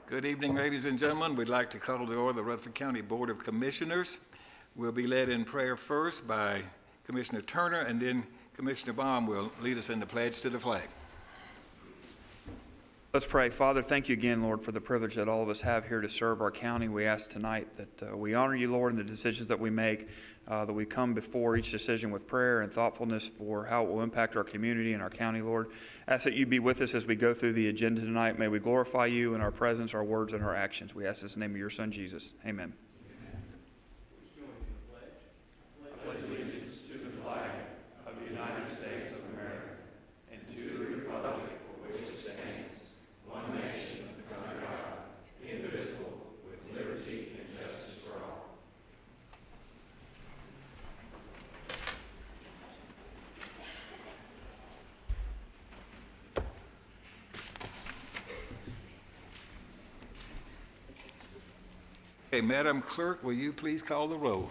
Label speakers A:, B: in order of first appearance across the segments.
A: Good evening, ladies and gentlemen. We'd like to call to order the Rutherford County Board of Commissioners. We'll be led in prayer first by Commissioner Turner, and then Commissioner Baum will lead us in the pledge to the flag.
B: Let's pray. Father, thank you again, Lord, for the privilege that all of us have here to serve our county. We ask tonight that we honor you, Lord, in the decisions that we make, that we come before each decision with prayer and thoughtfulness for how it will impact our community and our county, Lord. Ask that you be with us as we go through the agenda tonight. May we glorify you in our presence, our words, and our actions. We ask this in the name of your Son, Jesus. Amen.
A: Okay, Madam Clerk, will you please call the roll?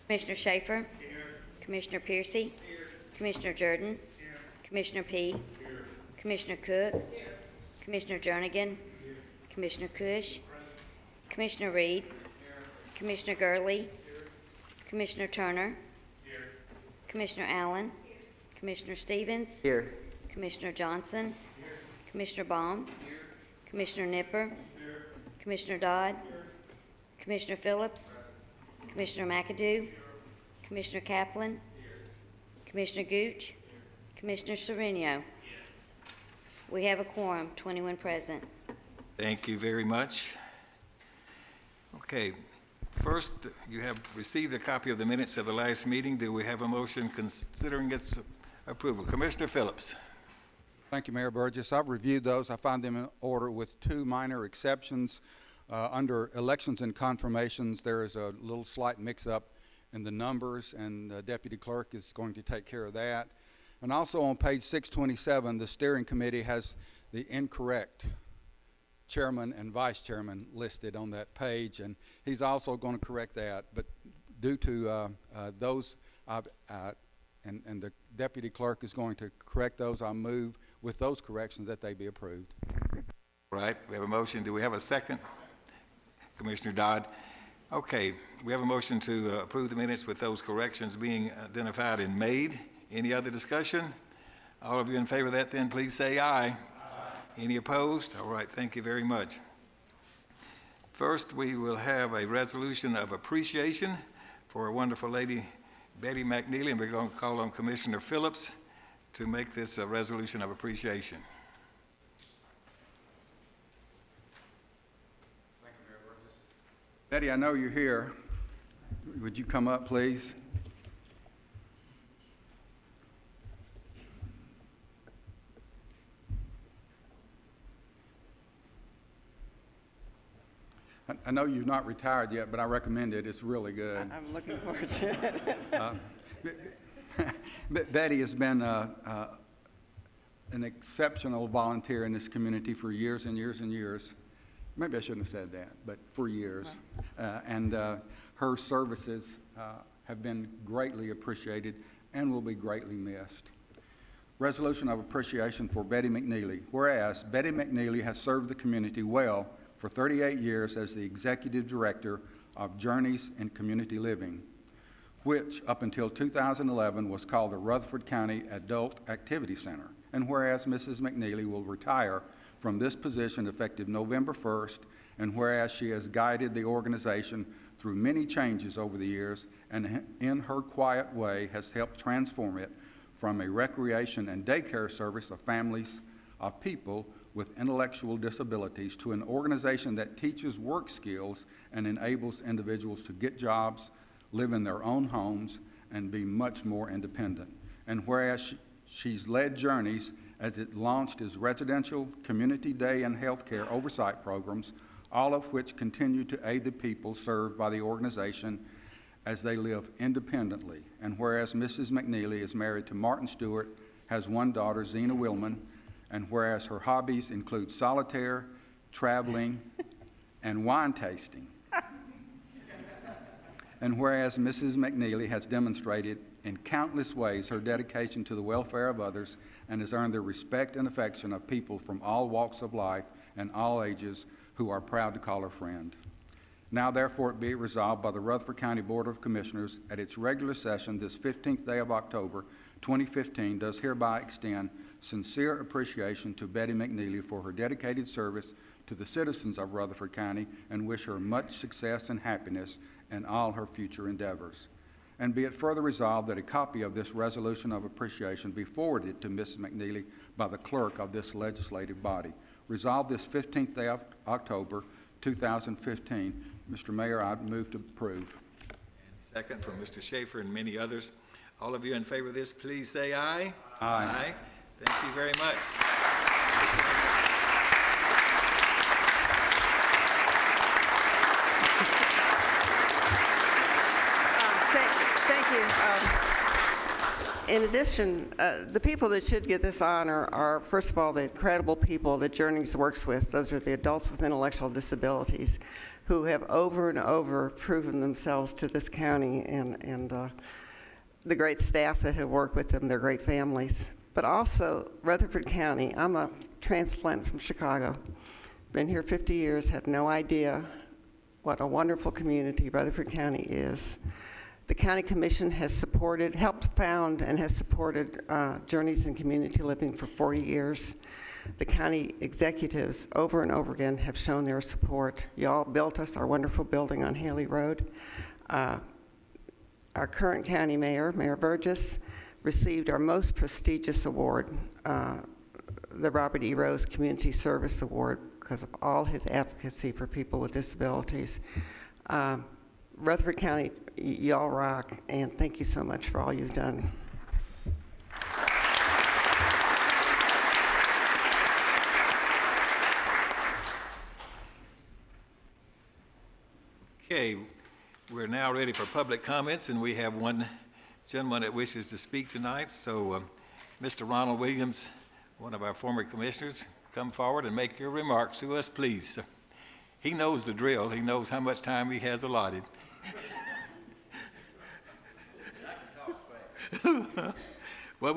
C: Commissioner Schaefer. Here. Commissioner Piercy. Here. Commissioner Jordan. Here. Commissioner P. Here. Commissioner Cook. Here. Commissioner Jernigan. Here. Commissioner Cush. Present. Commissioner Reed. Here. Commissioner Gurley. Here. Commissioner Turner. Here. Commissioner Allen. Here. Commissioner Stevens. Here. Commissioner Johnson. Here. Commissioner Baum. Here. Commissioner Nipper. Here. Commissioner Dodd. Here. Commissioner Phillips, Commissioner McAdoo, Commissioner Kaplan, Commissioner Gooch, Commissioner Sereno. We have a quorum, 21 present.
A: Thank you very much. Okay, first, you have received a copy of the minutes of the last meeting. Do we have a motion considering its approval? Commissioner Phillips.
D: Thank you, Mayor Burgess. I've reviewed those. I find them in order with two minor exceptions. Under elections and confirmations, there is a little slight mix-up in the numbers, and the deputy clerk is going to take care of that. And also on page 627, the steering committee has the incorrect chairman and vice chairman listed on that page, and he's also going to correct that. But due to those, and the deputy clerk is going to correct those, I move with those corrections that they be approved.
A: Right, we have a motion. Do we have a second? Commissioner Dodd. Okay, we have a motion to approve the minutes with those corrections being identified and made. Any other discussion? All of you in favor of that, then please say aye. Aye. Any opposed? All right, thank you very much. First, we will have a resolution of appreciation for a wonderful lady, Betty McNeely, and we're going to call on Commissioner Phillips to make this a resolution of appreciation.
D: Betty, I know you're here. Would you come up, please? I know you've not retired yet, but I recommend it. It's really good.
E: I'm looking forward to it.
D: Betty has been an exceptional volunteer in this community for years and years and years. Maybe I shouldn't have said that, but for years. And her services have been greatly appreciated and will be greatly missed. Resolution of appreciation for Betty McNeely. Whereas Betty McNeely has served the community well for 38 years as the Executive Director of Journeys in Community Living, which up until 2011 was called the Rutherford County Adult Activity Center. And whereas Mrs. McNeely will retire from this position effective November 1st, and whereas she has guided the organization through many changes over the years and in her quiet way has helped transform it from a recreation and daycare service of families of people with intellectual disabilities to an organization that teaches work skills and enables individuals to get jobs, live in their own homes, and be much more independent. And whereas she's led Journeys as it launched its residential, community day, and healthcare oversight programs, all of which continue to aid the people served by the organization as they live independently. And whereas Mrs. McNeely is married to Martin Stewart, has one daughter, Zena Willman, and whereas her hobbies include solitaire, traveling, and wine tasting. And whereas Mrs. McNeely has demonstrated in countless ways her dedication to the welfare of others and has earned the respect and affection of people from all walks of life and all ages who are proud to call her friend. Now therefore it be resolved by the Rutherford County Board of Commissioners at its regular session this 15th day of October, 2015, does hereby extend sincere appreciation to Betty McNeely for her dedicated service to the citizens of Rutherford County and wish her much success and happiness in all her future endeavors. And be it further resolved that a copy of this resolution of appreciation be forwarded to Mrs. McNeely by the clerk of this legislative body. Resolved this 15th day of October, 2015. Mr. Mayor, I move to approve.
A: Second from Mr. Schaefer and many others. All of you in favor of this, please say aye.
D: Aye.
A: Thank you very much.
E: Thank you. In addition, the people that should get this honor are, first of all, the incredible people that Journeys works with. Those are the adults with intellectual disabilities who have over and over proven themselves to this county, and the great staff that have worked with them, their great families. But also Rutherford County. I'm a transplant from Chicago. Been here 50 years, had no idea what a wonderful community Rutherford County is. The County Commission has helped found and has supported Journeys in Community Living for 40 years. The county executives over and over again have shown their support. Y'all built us our wonderful building on Haley Road. Our current county mayor, Mayor Burgess, received our most prestigious award, the Robert E. Rose Community Service Award, because of all his advocacy for people with disabilities. Rutherford County, y'all rock, and thank you so much for all you've done.
A: Okay, we're now ready for public comments, and we have one gentleman that wishes to speak tonight. So, Mr. Ronald Williams, one of our former commissioners, come forward and make your remarks to us, please. He knows the drill. He knows how much time he has allotted. Well,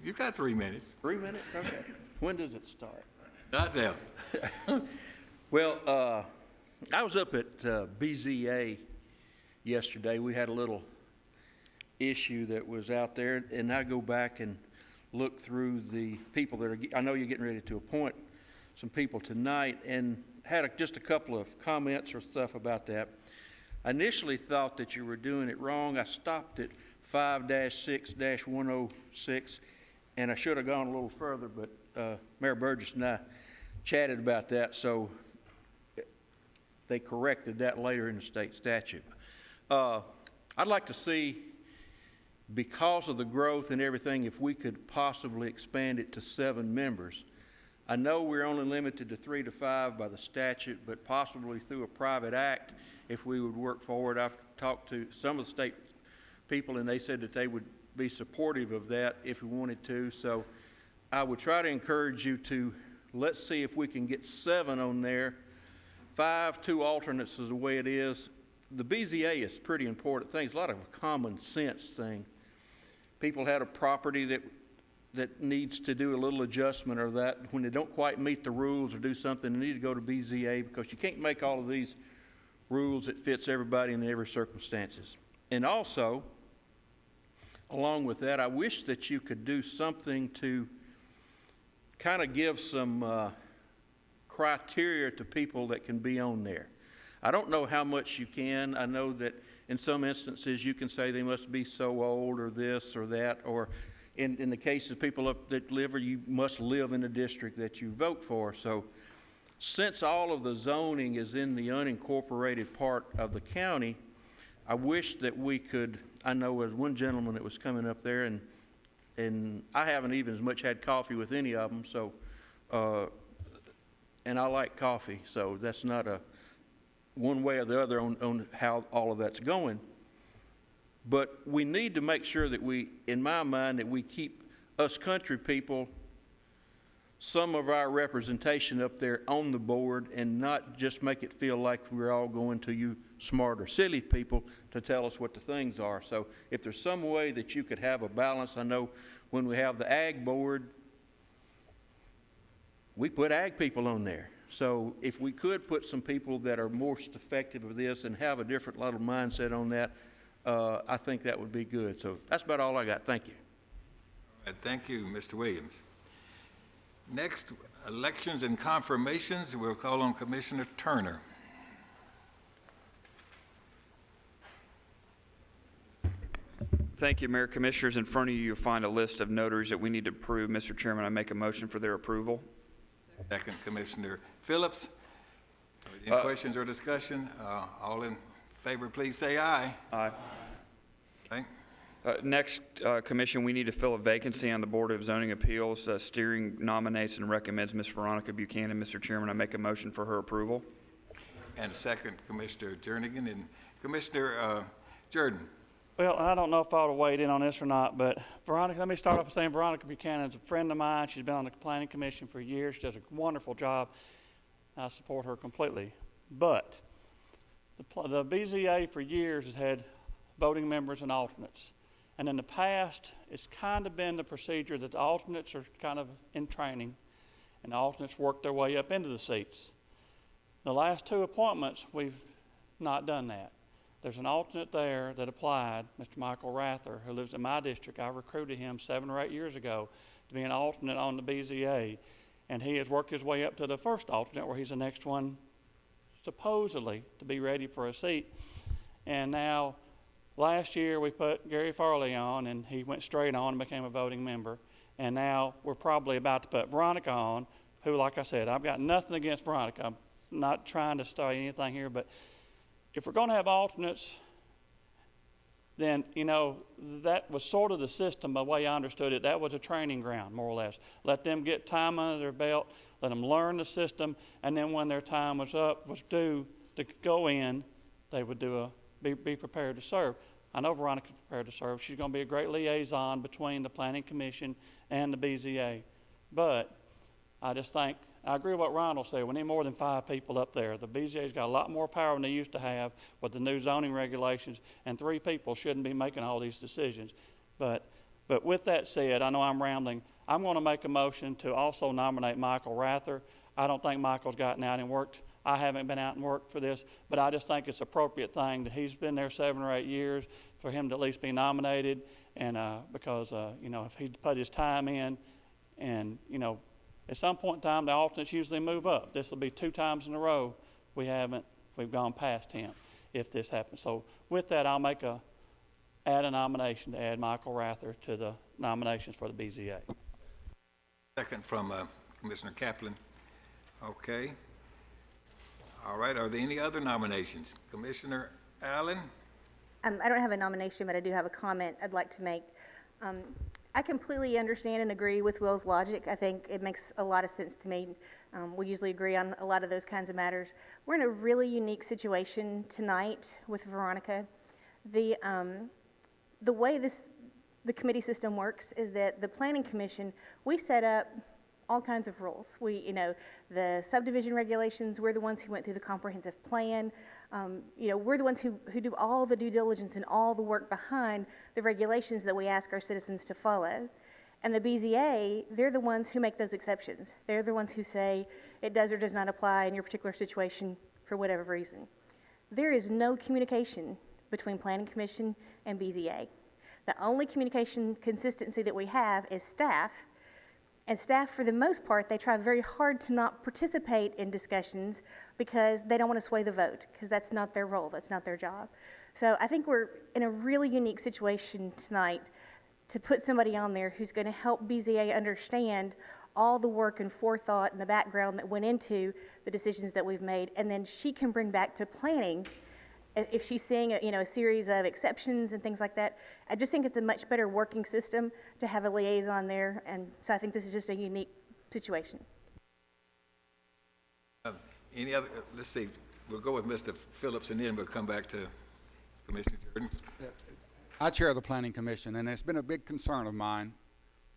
A: you've got 3 minutes.
F: 3 minutes? Okay. When does it start?
A: Not now.
F: Well, I was up at BZA yesterday. We had a little issue that was out there, and I go back and look through the people that are, I know you're getting ready to appoint some people tonight, and had just a couple of comments or stuff about that. I initially thought that you were doing it wrong. I stopped at 5-6-106, and I should have gone a little further, but Mayor Burgess and I chatted about that, so they corrected that later in the state statute. I'd like to see, because of the growth and everything, if we could possibly expand it to 7 members. I know we're only limited to 3 to 5 by the statute, but possibly through a private act, if we would work forward. I've talked to some of the state people, and they said that they would be supportive of that if we wanted to. So I would try to encourage you to, let's see if we can get 7 on there. 5, 2 alternates is the way it is. The BZA is a pretty important thing. It's a lot of common sense thing. People had a property that needs to do a little adjustment, or that when they don't quite meet the rules or do something, they need to go to BZA, because you can't make all of these rules that fits everybody in every circumstances. And also, along with that, I wish that you could do something to kind of give some criteria to people that can be on there. I don't know how much you can. I know that in some instances you can say they must be so old or this or that, or in the case of people up that live, or you must live in the district that you vote for. So since all of the zoning is in the unincorporated part of the county, I wish that we could, I know as one gentleman that was coming up there, and I haven't even as much had coffee with any of them, so, and I like coffee, so that's not a one way or the other on how all of that's going. But we need to make sure that we, in my mind, that we keep us country people some of our representation up there on the board, and not just make it feel like we're all going to you smart or silly people to tell us what the things are. So if there's some way that you could have a balance, I know when we have the ag board, we put ag people on there. So if we could put some people that are most effective with this and have a different little mindset on that, I think that would be good. So that's about all I got. Thank you.
A: All right, thank you, Mr. Williams. Next, elections and confirmations. We'll call on Commissioner Turner.
B: Thank you, Mayor. Commissioners. In front of you, you'll find a list of notaries that we need to approve. Mr. Chairman, I make a motion for their approval.
A: Second, Commissioner Phillips. Any questions or discussion? All in favor, please say aye.
B: Aye.
A: Okay.
B: Next, Commission, we need to fill a vacancy on the Board of Zoning Appeals. Steering nominates and recommends Ms. Veronica Buchanan. Mr. Chairman, I make a motion for her approval.
A: And second, Commissioner Jernigan and Commissioner Jordan.
G: Well, I don't know if I ought to weigh in on this or not, but Veronica, let me start off by saying Veronica Buchanan is a friend of mine. She's been on the Planning Commission for years. She does a wonderful job. I support her completely. But the BZA for years has had voting members and alternates. And in the past, it's kind of been the procedure that the alternates are kind of in training, and the alternates work their way up into the seats. The last two appointments, we've not done that. There's an alternate there that applied, Mr. Michael Rather, who lives in my district. I recruited him 7 or 8 years ago to be an alternate on the BZA, and he has worked his way up to the first alternate, where he's the next one supposedly to be ready for a seat. And now, last year we put Gary Farley on, and he went straight on and became a voting member. And now we're probably about to put Veronica on, who, like I said, I've got nothing against Veronica. I'm not trying to start anything here, but if we're going to have alternates, then, you know, that was sort of the system, the way I understood it. That was a training ground, more or less. Let them get time under their belt, let them learn the system, and then when their time was due to go in, they would be prepared to serve. I know Veronica's prepared to serve. She's going to be a great liaison between the Planning Commission and the BZA. But I just think, I agree with what Ronald said. We need more than 5 people up there. The BZA's got a lot more power than they used to have with the new zoning regulations, and 3 people shouldn't be making all these decisions. But with that said, I know I'm rambling. I'm going to make a motion to also nominate Michael Rather. I don't think Michael's gotten out and worked. I haven't been out and worked for this, but I just think it's an appropriate thing that he's been there 7 or 8 years for him to at least be nominated, and because you know, if he put his time in, and you know, at some point in time the alternates usually move up. This will be 2 times in a row we've gone past him if this happens. So with that, I'll add a nomination to add Michael Rather to the nominations for the BZA.
A: Second from Commissioner Kaplan. Okay. All right, are there any other nominations? Commissioner Allen?
H: I don't have a nomination, but I do have a comment I'd like to make. I completely understand and agree with Will's logic. I think it makes a lot of sense to me. We usually agree on a lot of those kinds of matters. We're in a really unique situation tonight with Veronica. The way the committee system works is that the Planning Commission, we set up all kinds of rules. The subdivision regulations, we're the ones who went through the comprehensive plan. We're the ones who do all the due diligence and all the work behind the regulations that we ask our citizens to follow. And the BZA, they're the ones who make those exceptions. They're the ones who say it does or does not apply in your particular situation for whatever reason. There is no communication between Planning Commission and BZA. The only communication consistency that we have is staff. And staff, for the most part, they try very hard to not participate in discussions because they don't want to sway the vote, because that's not their role, that's not their job. So I think we're in a really unique situation tonight to put somebody on there who's going to help BZA understand all the work and forethought and the background that went into the decisions that we've made, and then she can bring back to planning if she's seeing a series of exceptions and things like that. I just think it's a much better working system to have a liaison there, and so I think this is just a unique situation.
A: Any other, let's see, we'll go with Mr. Phillips and then we'll come back to Commissioner Jordan.
D: I chair the Planning Commission, and it's been a big concern of mine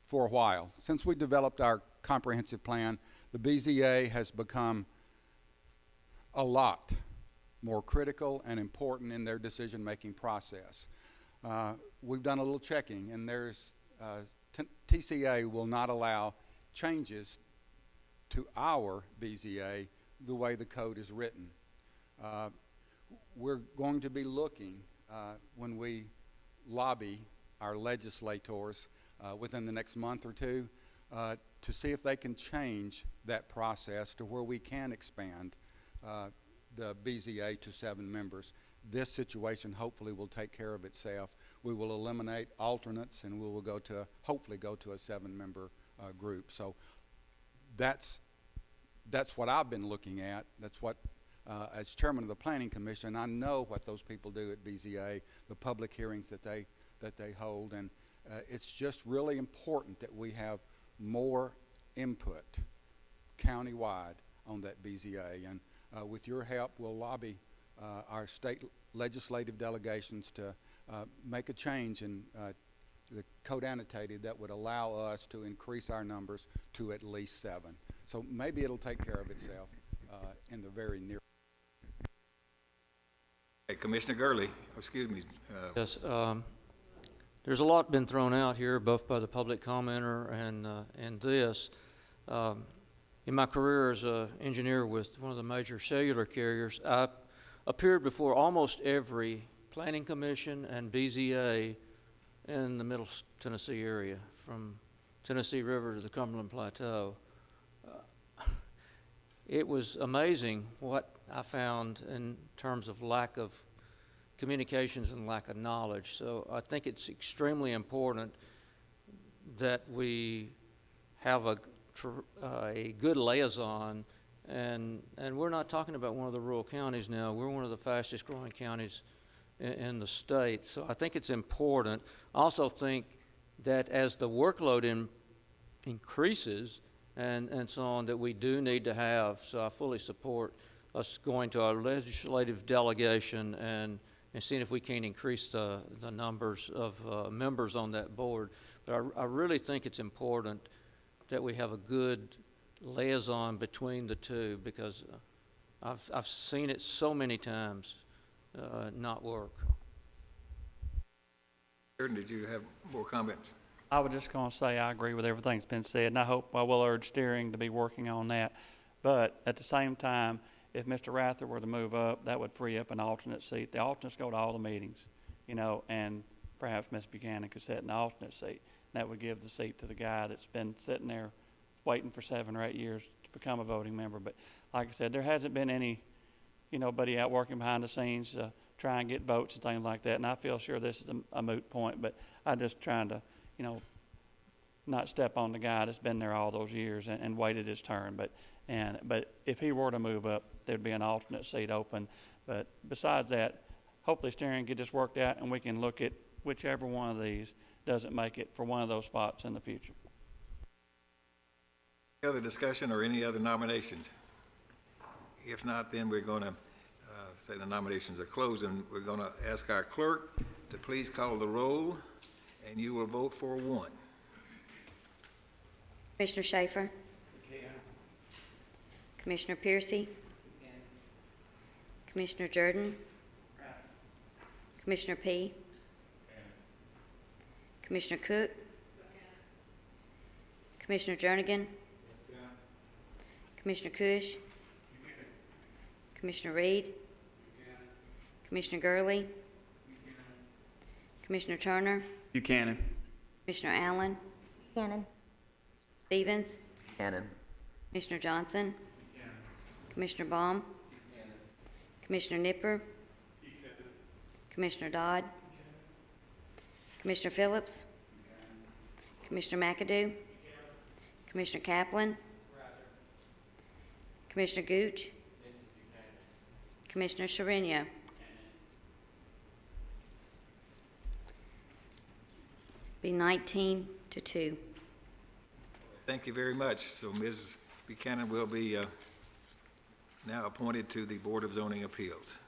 D: for a while. Since we developed our comprehensive plan, the BZA has become a lot more critical and important in their decision-making process. We've done a little checking, and TCA will not allow changes to our BZA the way the code is written. We're going to be looking when we lobby our legislators within the next month or two to see if they can change that process to where we can expand the BZA to 7 members. This situation hopefully will take care of itself. We will eliminate alternates, and we will hopefully go to a 7-member group. So that's what I've been looking at. That's what, as chairman of the Planning Commission, I know what those people do at BZA, the public hearings that they hold, and it's just really important that we have more input countywide on that BZA. And with your help, we'll lobby our state legislative delegations to make a change in the code annotated that would allow us to increase our numbers to at least 7. So maybe it'll take care of itself in the very near.
A: Hey, Commissioner Gurley, excuse me.
I: Yes, there's a lot been thrown out here, both by the public commenter and this. In my career as an engineer with one of the major cellular carriers, I appeared before almost every planning commission and BZA in the Middle Tennessee area, from Tennessee River to the Cumberland Plateau. It was amazing what I found in terms of lack of communications and lack of knowledge. So I think it's extremely important that we have a good liaison, and we're not talking about one of the rural counties now. We're one of the fastest growing counties in the state. So I think it's important. I also think that as the workload increases and so on, that we do need to have, so I fully support us going to our legislative delegation and seeing if we can increase the numbers of members on that board. But I really think it's important that we have a good liaison between the two, because I've seen it so many times not work.
A: Did you have more comments?
G: I was just going to say I agree with everything that's been said, and I will urge steering to be working on that. But at the same time, if Mr. Rather were to move up, that would free up an alternate seat. The alternates go to all the meetings, and perhaps Ms. Buchanan could sit in the alternate seat. That would give the seat to the guy that's been sitting there waiting for 7 or 8 years to become a voting member. But like I said, there hasn't been any, buddy out working behind the scenes to try and get votes and things like that. And I feel sure this is a moot point, but I'm just trying to, not step on the guy that's been there all those years and waited his turn. But if he were to move up, there'd be an alternate seat open. But besides that, hopefully steering get this worked out, and we can look at whichever one of these doesn't make it for one of those spots in the future.
A: Any other discussion or any other nominations? If not, then we're going to say the nominations are closed, and we're going to ask our clerk to please call the roll, and you will vote for 1.
C: Commissioner Schaefer? Commissioner Piercy? Commissioner Jordan? Commissioner P? Commissioner Cook? Commissioner Jernigan? Commissioner Cush? Commissioner Reed? Commissioner Gurley? Commissioner Turner?
B: Buchanan.
C: Commissioner Allen?
H: Buchanan.
C: Stevens?
J: Cannon.
C: Commissioner Johnson? Commissioner Baum? Commissioner Nipper? Commissioner Dodd? Commissioner Phillips? Commissioner McAdoo? Commissioner Kaplan? Commissioner Gooch? Commissioner Sereno? Be 19-2.
A: Thank you very much. So Ms. Buchanan will be now appointed to the Board of Zoning Appeals.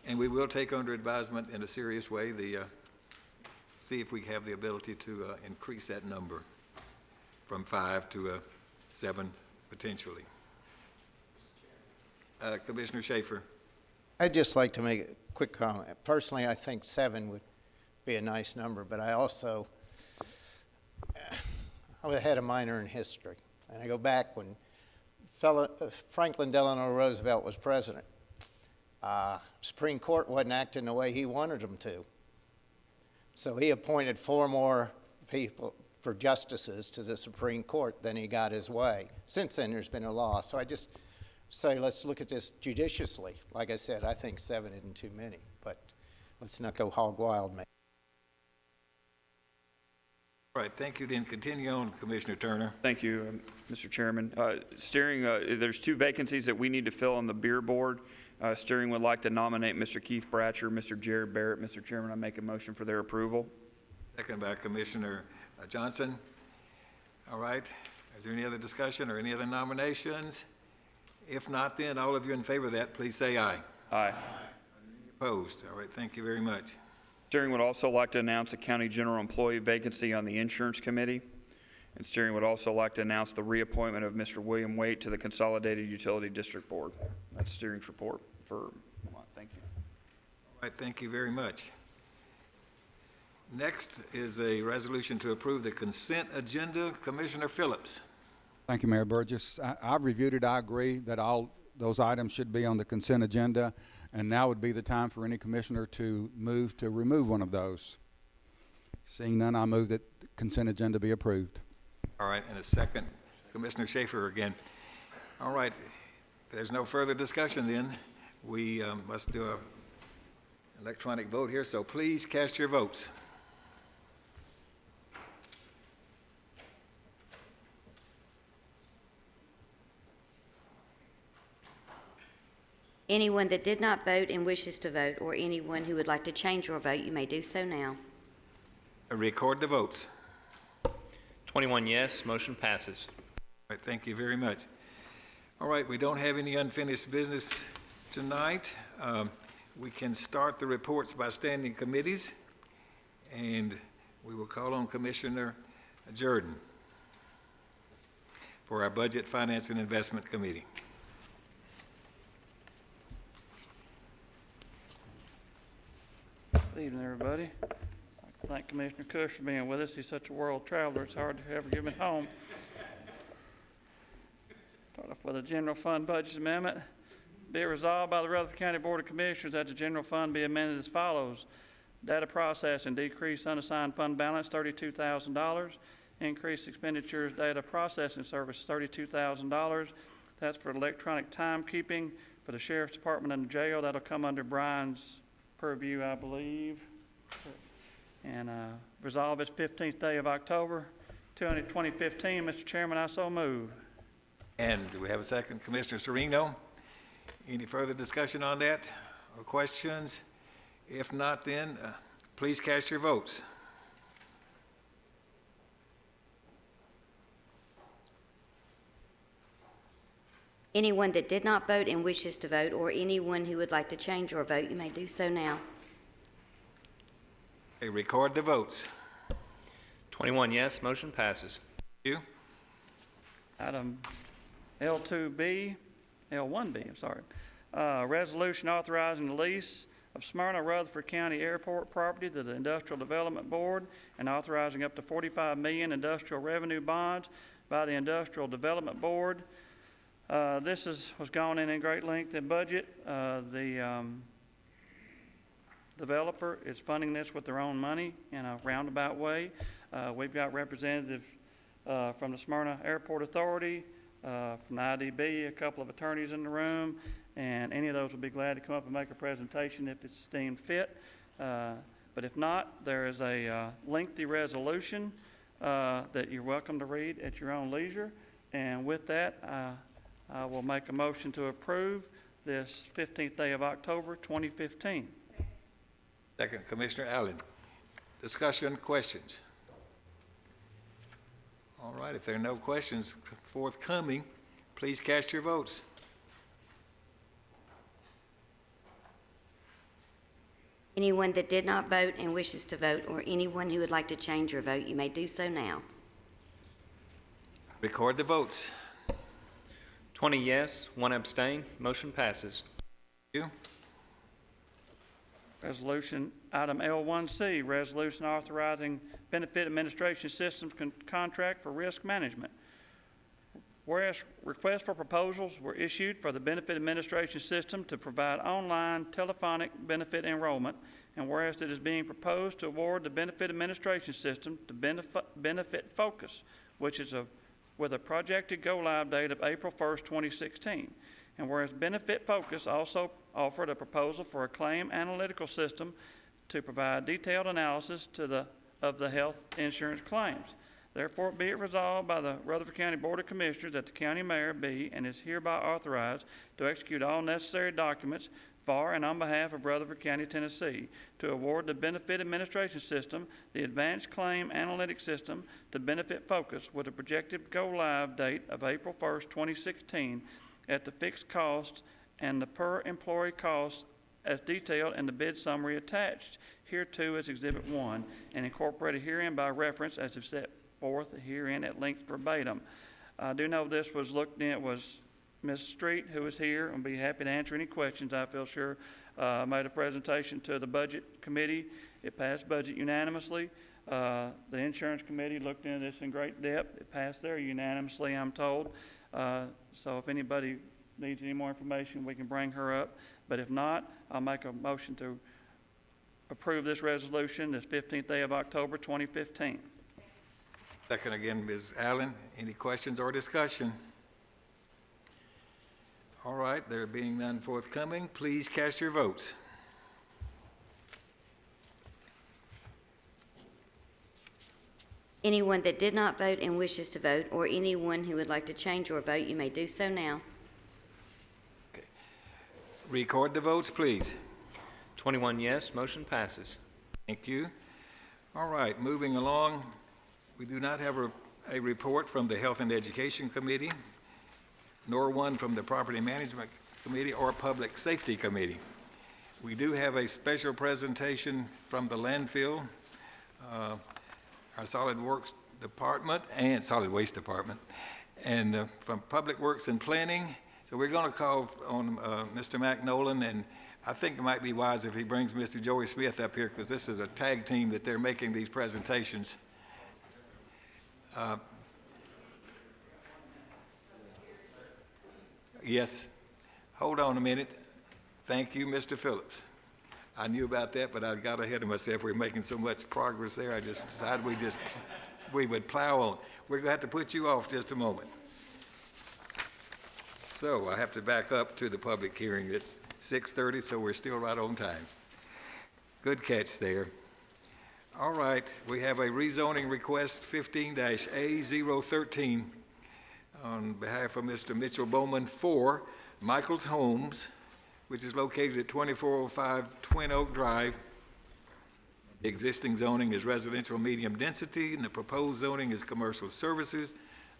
A: And we will take under advisement in a serious way see if we have the ability to increase that number from 5 to 7 potentially. Commissioner Schaefer.
J: I'd just like to make a quick comment. Personally, I think 7 would be a nice number, but I also, I had a minor in history, and I go back when Franklin Delano Roosevelt was president, Supreme Court wasn't acting the way he wanted them to. So he appointed 4 more people for justices to the Supreme Court than he got his way. Since then, there's been a law. So I just say, let's look at this judiciously. Like I said, I think 7 isn't too many, but let's not go hog wild, man.
A: All right, thank you. Then continue on, Commissioner Turner.
B: Thank you, Mr. Chairman. Steering, there's 2 vacancies that we need to fill on the beer board. Steering would like to nominate Mr. Keith Bratcher, Mr. Jared Barrett. Mr. Chairman, I make a motion for their approval.
A: Second by Commissioner Johnson. All right, is there any other discussion or any other nominations? If not, then all of you in favor of that, please say aye.
B: Aye.
A: Opposed? All right, thank you very much.
B: Steering would also like to announce a county general employee vacancy on the insurance committee. And steering would also like to announce the reappointment of Mr. William Waite to the Consolidated Utility District Board. That's steering's report for, thank you.
A: All right, thank you very much. Next is a resolution to approve the consent agenda. Commissioner Phillips.
D: Thank you, Mayor Burgess. I've reviewed it. I agree that all those items should be on the consent agenda, and now would be the time for any commissioner to move to remove one of those. Seeing none, I move that the consent agenda be approved.
A: All right, and a second, Commissioner Schaefer again. All right, there's no further discussion then. We must do an electronic vote here, so please cast your votes.
C: Anyone that did not vote and wishes to vote, or anyone who would like to change your vote, you may do so now.
A: Record the votes.
K: 21 yes, motion passes.
A: All right, thank you very much. All right, we don't have any unfinished business tonight. We can start the reports by standing committees, and we will call on Commissioner Jordan for our Budget, Finance, and Investment Committee.
G: Good evening, everybody. I'd like to thank Commissioner Cush for being with us. He's such a world traveler, it's hard to ever give him home. Start off with a general fund budget amendment. Be it resolved by the Rutherford County Board of Commissioners that the general fund be amended as follows. Data processing, decrease unassigned fund balance, $32,000. Increase expenditures, data processing service, $32,000. That's for electronic timekeeping for the Sheriff's Department and the jail. That'll come under Brian's purview, I believe. And resolve its 15th day of October, 2015. Mr. Chairman, I so move.
A: And do we have a second? Commissioner Serino? Any further discussion on that or questions? If not, then please cast your votes.
C: Anyone that did not vote and wishes to vote, or anyone who would like to change your vote, you may do so now.
A: Okay, record the votes.
K: 21 yes, motion passes.
A: You?
G: Item L1B, I'm sorry. Resolution authorizing the lease of Smyrna Rutherford County Airport property to the Industrial Development Board and authorizing up to $45 million industrial revenue bonds by the Industrial Development Board. This was gone in great length in budget. The developer is funding this with their own money in a roundabout way. We've got representatives from the Smyrna Airport Authority, from the IDB, a couple of attorneys in the room, and any of those would be glad to come up and make a presentation if it's deemed fit. But if not, there is a lengthy resolution that you're welcome to read at your own leisure. And with that, I will make a motion to approve this 15th day of October, 2015.
A: Second, Commissioner Allen. Discussion, questions? All right, if there are no questions forthcoming, please cast your votes.
C: Anyone that did not vote and wishes to vote, or anyone who would like to change your vote, you may do so now.
A: Record the votes.
K: 20 yes, 1 abstain, motion passes.
A: You?
G: Resolution, item L1C, resolution authorizing benefit administration systems contract for risk management. Whereas requests for proposals were issued for the benefit administration system to provide online telephonic benefit enrollment, and whereas it is being proposed to award the benefit administration system to Benefit Focus, which is with a projected go-live date of April 1st, 2016. And whereas Benefit Focus also offered a proposal for a claim analytical system to provide detailed analysis of the health insurance claims. Therefore, be it resolved by the Rutherford County Board of Commissioners that the county mayor be and is hereby authorized to execute all necessary documents for and on behalf of Rutherford County, Tennessee, to award the Benefit Administration System, the Advanced Claim Analytics System, to Benefit Focus with a projected go-live date of April 1st, 2016, at the fixed cost and the per-employee cost as detailed in the bid summary attached hereto as Exhibit 1, and incorporated herein by reference as if set forth herein at length verbatim. I do know this was looked in, it was Ms. Street, who is here, and be happy to answer any questions. I feel sure made a presentation to the Budget Committee. It passed budget unanimously. The Insurance Committee looked into this in great depth. It passed there unanimously, I'm told. So if anybody needs any more information, we can bring her up. But if not, I'll make a motion to approve this resolution this 15th day of October, 2015.
A: Second again, Ms. Allen. Any questions or discussion? All right, there being none forthcoming, please cast your votes.
C: Anyone that did not vote and wishes to vote, or anyone who would like to change your vote, you may do so now.
A: Record the votes, please.
K: 21 yes, motion passes.
A: Thank you. All right, moving along. We do not have a report from the Health and Education Committee, nor one from the Property Management Committee or Public Safety Committee. We do have a special presentation from the landfill, our Solid Works Department and Solid Waste Department, and from Public Works and Planning. So we're going to call on Mr. Mac Nolan, and I think it might be wise if he brings Mr. Joey Smith up here, because this is a tag team that they're making these presentations. Yes. Hold on a minute. Thank you, Mr. Phillips. I knew about that, but I got ahead of myself. We're making so much progress there. I just decided we would plow on. We're going to have to put you off just a moment. So I have to back up to the public hearing. It's 6:30, so we're still right on time. Good catch there. All right, we have a rezoning request 15-A013 on behalf of Mr. Mitchell Bowman for Michael's Homes, which is located at 2405 Twin Oak Drive. The existing zoning is residential medium density, and the proposed zoning is commercial services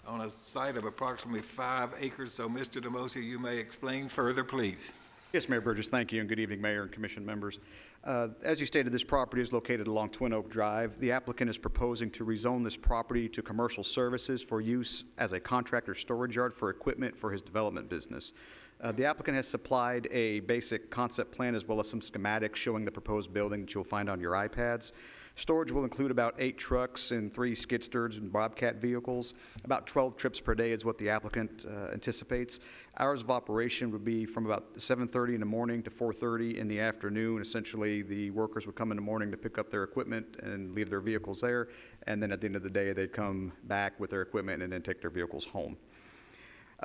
A: on a site of approximately 5 acres. So, Mr. DeMosi, you may explain further, please.
L: Yes, Mayor Burgess, thank you, and good evening, Mayor and Commission members. As you stated, this property is located along Twin Oak Drive. The applicant is proposing to rezone this property to commercial services for use as a contractor storage yard for equipment for his development business. The applicant has supplied a basic concept plan as well as some schematics showing the proposed building that you'll find on your iPads. Storage will include about 8 trucks and 3 skid steers and Bobcat vehicles. About 12 trips per day is what the applicant anticipates. Hours of operation would be from about 7:30 in the morning to 4:30 in the afternoon. Essentially, the workers would come in the morning to pick up their equipment and leave their vehicles there, and then at the end of the day, they'd come back with their equipment and then take their vehicles home.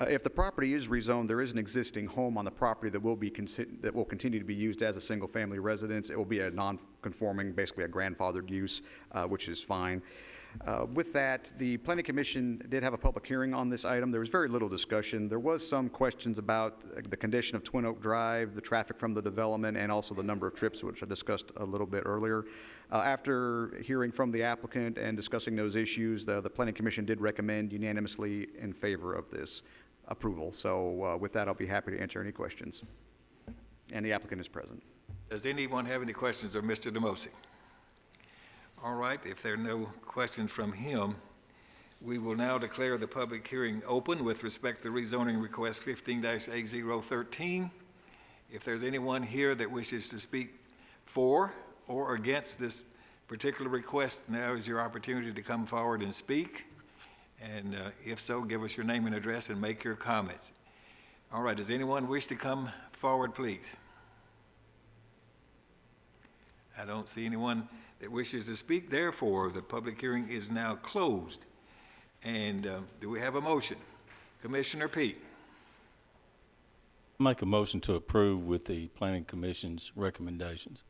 L: If the property is rezoned, there is an existing home on the property that will continue to be used as a single-family residence. It will be a non-conforming, basically a grandfathered use, which is fine. With that, the Planning Commission did have a public hearing on this item. There was very little discussion. There was some questions about the condition of Twin Oak Drive, the traffic from the development, and also the number of trips, which I discussed a little bit earlier. After hearing from the applicant and discussing those issues, the Planning Commission did recommend unanimously in favor of this approval. So with that, I'll be happy to answer any questions. And the applicant is present.
A: Does anyone have any questions of Mr. DeMosi? All right, if there are no questions from him, we will now declare the public hearing open with respect to rezoning request 15-A013. If there's anyone here that wishes to speak for or against this particular request, now is your opportunity to come forward and speak. And if so, give us your name and address and make your comments. All right, does anyone wish to come forward, please? I don't see anyone that wishes to speak. Therefore, the public hearing is now closed. And do we have a motion? Commissioner Pete.
M: Make a motion to approve with the Planning Commission's recommendations.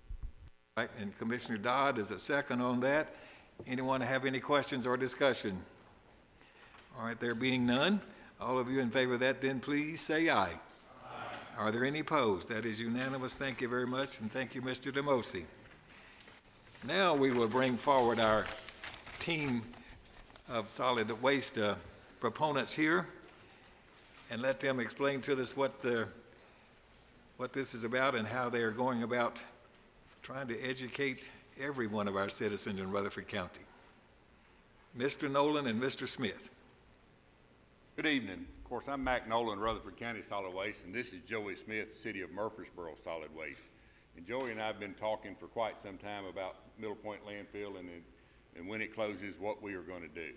A: Right, and Commissioner Dodd is a second on that. Anyone have any questions or discussion? All right, there being none, all of you in favor of that, then please say aye. Aye. Are there any opposed? That is unanimous. Thank you very much, and thank you, Mr. Demosi. Now we will bring forward our team of solid waste proponents here and let them explain to us what this is about and how they are going about trying to educate every one of our citizens in Rutherford County. Mr. Nolan and Mr. Smith.
N: Good evening. Of course, I'm Mac Nolan, Rutherford County Solid Waste, and this is Joey Smith, City of Murfreesboro Solid Waste. And Joey and I have been talking for quite some time about Middle Point Landfill and when it closes, what we are going to do.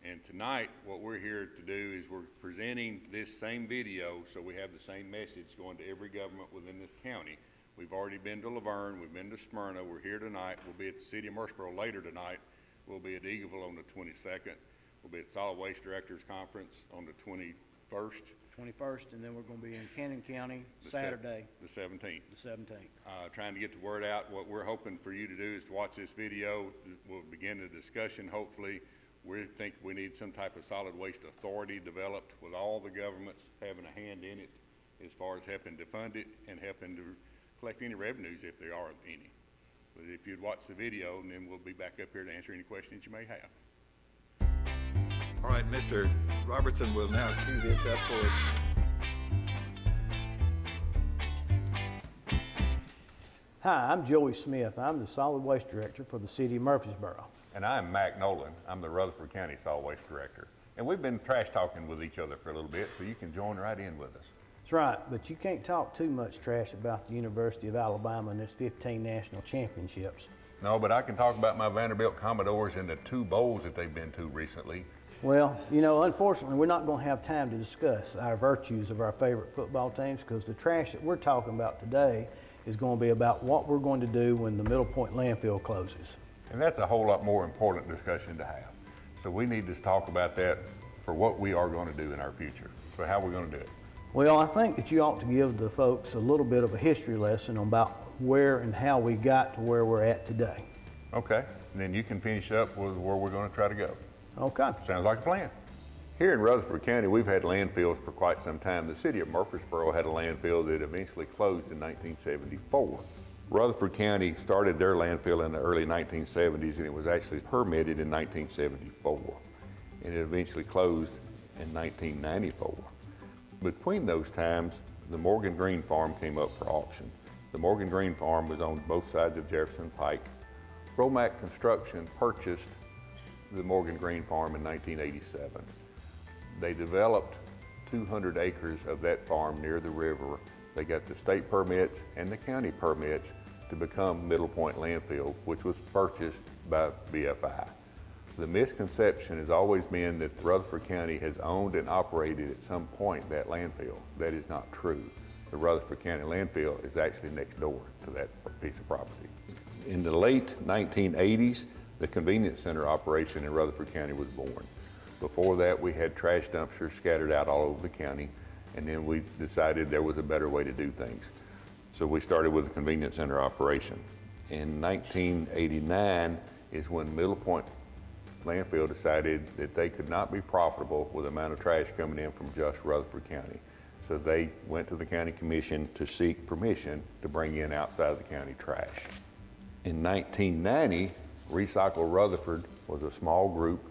N: And tonight, what we're here to do is we're presenting this same video so we have the same message going to every government within this county. We've already been to Laverne, we've been to Smyrna, we're here tonight, we'll be at the City of Murfreesboro later tonight, we'll be at Eagleville on the 22nd, we'll be at Solid Waste Directors Conference on the 21st.
F: 21st, and then we're going to be in Cannon County Saturday,
N: The 17th.
F: the 17th.
N: Trying to get the word out. What we're hoping for you to do is to watch this video. We'll begin the discussion, hopefully. We think we need some type of solid waste authority developed with all the governments having a hand in it as far as helping to fund it and helping to collect any revenues if there are any. But if you'd watch the video, and then we'll be back up here to answer any questions you may have.
A: All right, Mr. Robertson will now cue this up for us.
O: Hi, I'm Joey Smith. I'm the Solid Waste Director for the City of Murfreesboro.
P: And I'm Mac Nolan. I'm the Rutherford County Solid Waste Director. And we've been trash talking with each other for a little bit, so you can join right in with us.
O: That's right, but you can't talk too much trash about the University of Alabama and its 15 national championships.
P: No, but I can talk about my Vanderbilt Commodores and the 2 bowls that they've been to recently.
O: Well, you know, unfortunately, we're not going to have time to discuss our virtues of our favorite football teams because the trash that we're talking about today is going to be about what we're going to do when the Middle Point landfill closes.
P: And that's a whole lot more important discussion to have. So we need to talk about that for what we are going to do in our future. So how we're going to do it.
O: Well, I think that you ought to give the folks a little bit of a history lesson about where and how we got to where we're at today.
P: Okay, and then you can finish up with where we're going to try to go.
O: Okay.
P: Sounds like a plan. Here in Rutherford County, we've had landfills for quite some time. The City of Murfreesboro had a landfill that eventually closed in 1974. Rutherford County started their landfill in the early 1970s, and it was actually permitted in 1974. And it eventually closed in 1994. Between those times, the Morgan Green Farm came up for auction. The Morgan Green Farm was on both sides of Jefferson Pike. Romac Construction purchased the Morgan Green Farm in 1987. They developed 200 acres of that farm near the river. They got the state permits and the county permits to become Middle Point Landfill, which was purchased by BFI. The misconception has always been that Rutherford County has owned and operated at some point that landfill. That is not true. The Rutherford County landfill is actually next door to that piece of property. In the late 1980s, the convenience center operation in Rutherford County was born. Before that, we had trash dumpsters scattered out all over the county, and then we decided there was a better way to do things. So we started with the convenience center operation. In 1989 is when Middle Point Landfill decided that they could not be profitable with the amount of trash coming in from just Rutherford County. So they went to the county commission to seek permission to bring in outside of the county trash. In 1990, Recycle Rutherford was a small group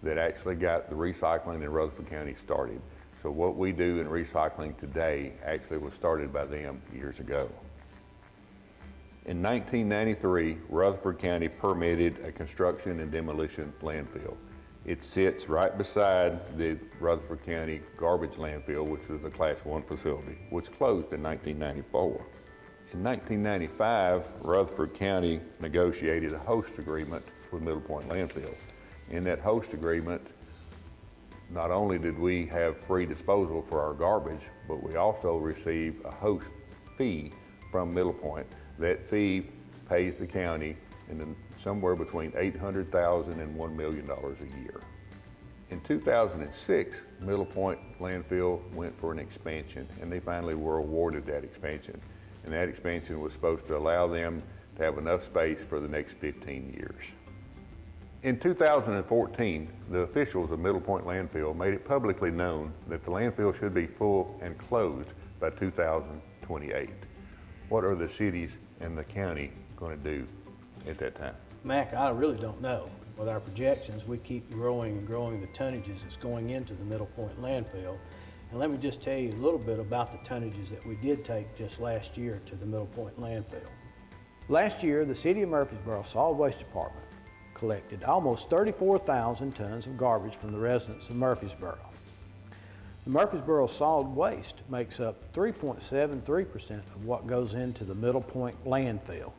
P: that actually got the recycling in Rutherford County started. So what we do in recycling today actually was started by them years ago. In 1993, Rutherford County permitted a construction and demolition landfill. It sits right beside the Rutherford County garbage landfill, which was a Class 1 facility, which closed in 1994. In 1995, Rutherford County negotiated a host agreement with Middle Point Landfill. In that host agreement, not only did we have free disposal for our garbage, but we also receive a host fee from Middle Point. That fee pays the county somewhere between $800,000 and $1 million a year. In 2006, Middle Point landfill went for an expansion, and they finally were awarded that expansion. And that expansion was supposed to allow them to have enough space for the next 15 years. In 2014, the officials of Middle Point Landfill made it publicly known that the landfill should be full and closed by 2028. What are the cities and the county going to do at that time?
O: Mac, I really don't know. With our projections, we keep growing and growing the tonnages that's going into the Middle Point landfill. And let me just tell you a little bit about the tonnages that we did take just last year to the Middle Point landfill. Last year, the City of Murfreesboro Solid Waste Department collected almost 34,000 tons of garbage from the residents of Murfreesboro. The Murfreesboro solid waste makes up 3.73% of what goes into the Middle Point landfill.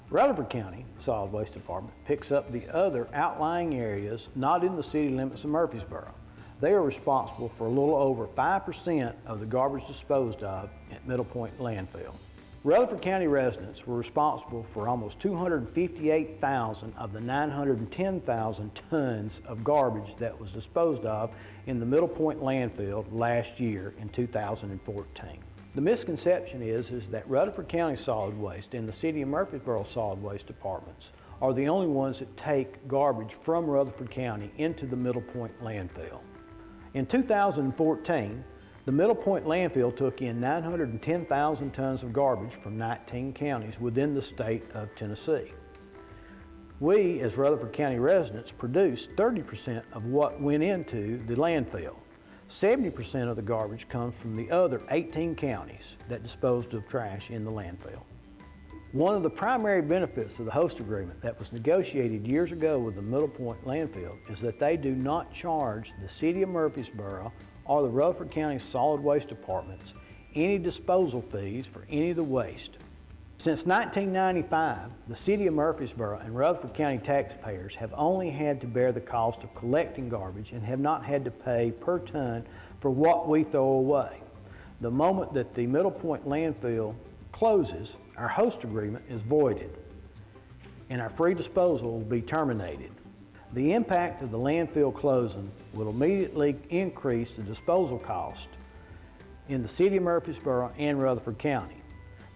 O: Rutherford County Solid Waste Department picks up the other outlying areas not in the city limits of Murfreesboro. They are responsible for a little over 5% of the garbage disposed of at Middle Point landfill. Rutherford County residents were responsible for almost 258,000 of the 910,000 tons of garbage that was disposed of in the Middle Point landfill last year in 2014. The misconception is that Rutherford County Solid Waste and the City of Murfreesboro Solid Waste Departments are the only ones that take garbage from Rutherford County into the Middle Point landfill. In 2014, the Middle Point landfill took in 910,000 tons of garbage from 19 counties within the state of Tennessee. We, as Rutherford County residents, produced 30% of what went into the landfill. 70% of the garbage comes from the other 18 counties that disposed of trash in the landfill. One of the primary benefits of the host agreement that was negotiated years ago with the Middle Point landfill is that they do not charge the City of Murfreesboro or the Rutherford County Solid Waste Departments any disposal fees for any of the waste. Since 1995, the City of Murfreesboro and Rutherford County taxpayers have only had to bear the cost of collecting garbage and have not had to pay per ton for what we throw away. The moment that the Middle Point landfill closes, our host agreement is voided and our free disposal will be terminated. The impact of the landfill closing will immediately increase the disposal cost in the City of Murfreesboro and Rutherford County.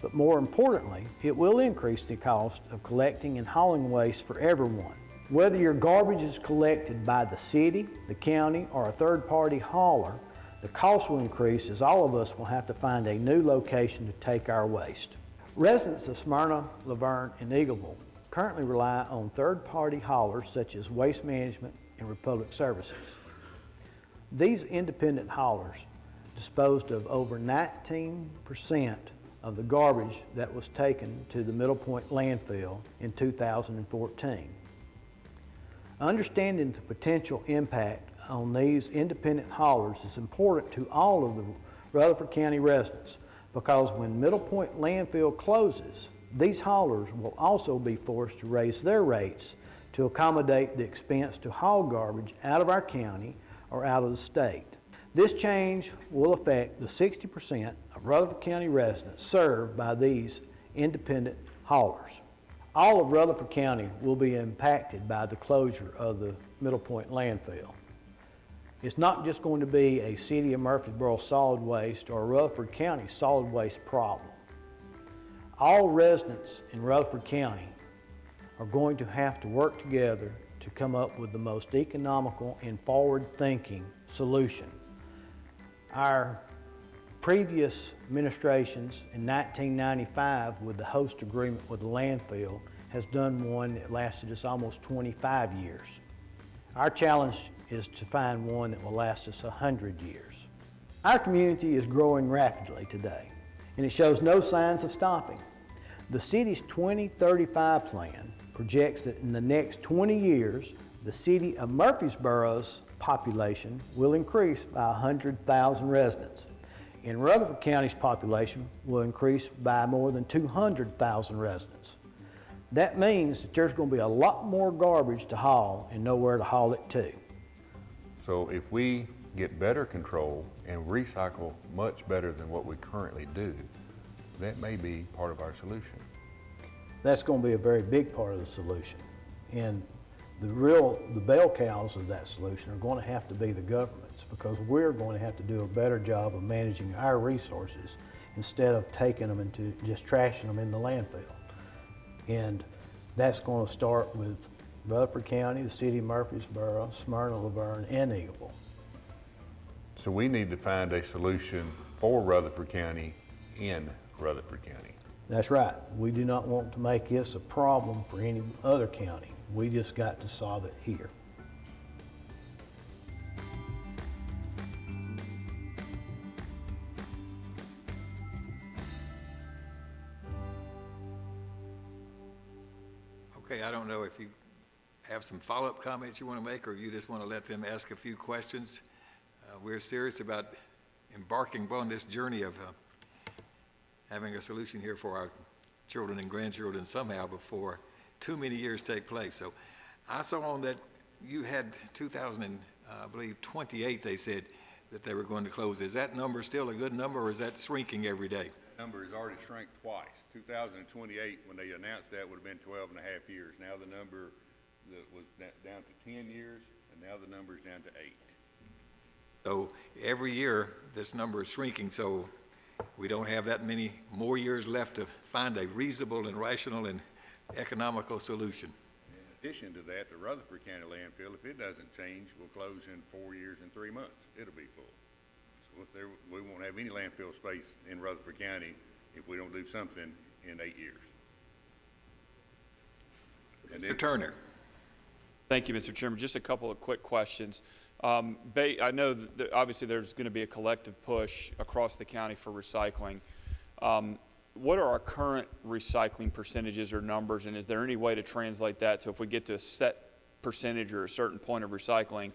O: But more importantly, it will increase the cost of collecting and hauling waste for everyone. Whether your garbage is collected by the city, the county, or a third-party hauler, the cost will increase as all of us will have to find a new location to take our waste. Residents of Smyrna, Laverne, and Eagleville currently rely on third-party haulers such as Waste Management and Republic Services. These independent haulers disposed of over 19% of the garbage that was taken to the Middle Point landfill in 2014. Understanding the potential impact on these independent haulers is important to all of the Rutherford County residents because when Middle Point landfill closes, these haulers will also be forced to raise their rates to accommodate the expense to haul garbage out of our county or out of the state. This change will affect the 60% of Rutherford County residents served by these independent haulers. All of Rutherford County will be impacted by the closure of the Middle Point landfill. It's not just going to be a City of Murfreesboro solid waste or a Rutherford County solid waste problem. All residents in Rutherford County are going to have to work together to come up with the most economical and forward-thinking solution. Our previous administrations in 1995 with the host agreement with the landfill has done one that lasted us almost 25 years. Our challenge is to find one that will last us 100 years. Our community is growing rapidly today, and it shows no signs of stopping. The city's 2035 plan projects that in the next 20 years, the City of Murfreesboro's population will increase by 100,000 residents. And Rutherford County's population will increase by more than 200,000 residents. That means that there's going to be a lot more garbage to haul and nowhere to haul it to.
P: So if we get better control and recycle much better than what we currently do, that may be part of our solution.
O: That's going to be a very big part of the solution. And the bell cows of that solution are going to have to be the governments, because we're going to have to do a better job of managing our resources instead of taking them into just trashing them in the landfill. And that's going to start with Rutherford County, the city of Murfreesboro, Smyrna, Laverne, and Eagleville.
P: So we need to find a solution for Rutherford County in Rutherford County.
O: That's right. We do not want to make this a problem for any other county. We just got to solve it here.
A: Okay, I don't know if you have some follow-up comments you want to make, or you just want to let them ask a few questions. We're serious about embarking upon this journey of having a solution here for our children and grandchildren somehow before too many years take place. So I saw on that you had 28, they said that they were going to close. Is that number still a good number, or is that shrinking every day?
N: Number has already shrank twice. 2028, when they announced that, would have been 12 and a half years. Now the number that was down to 10 years, and now the number is down to 8.
A: So every year, this number is shrinking, so we don't have that many more years left to find a reasonable and rational and economical solution.
N: In addition to that, the Rutherford County landfill, if it doesn't change, will close in 4 years and 3 months. It'll be full. So we won't have any landfill space in Rutherford County if we don't do something in 8 years.
A: Mr. Turner.
B: Thank you, Mr. Chairman. Just a couple of quick questions. I know that obviously there's going to be a collective push across the county for recycling. What are our current recycling percentages or numbers, and is there any way to translate that so if we get to a set percentage or a certain point of recycling,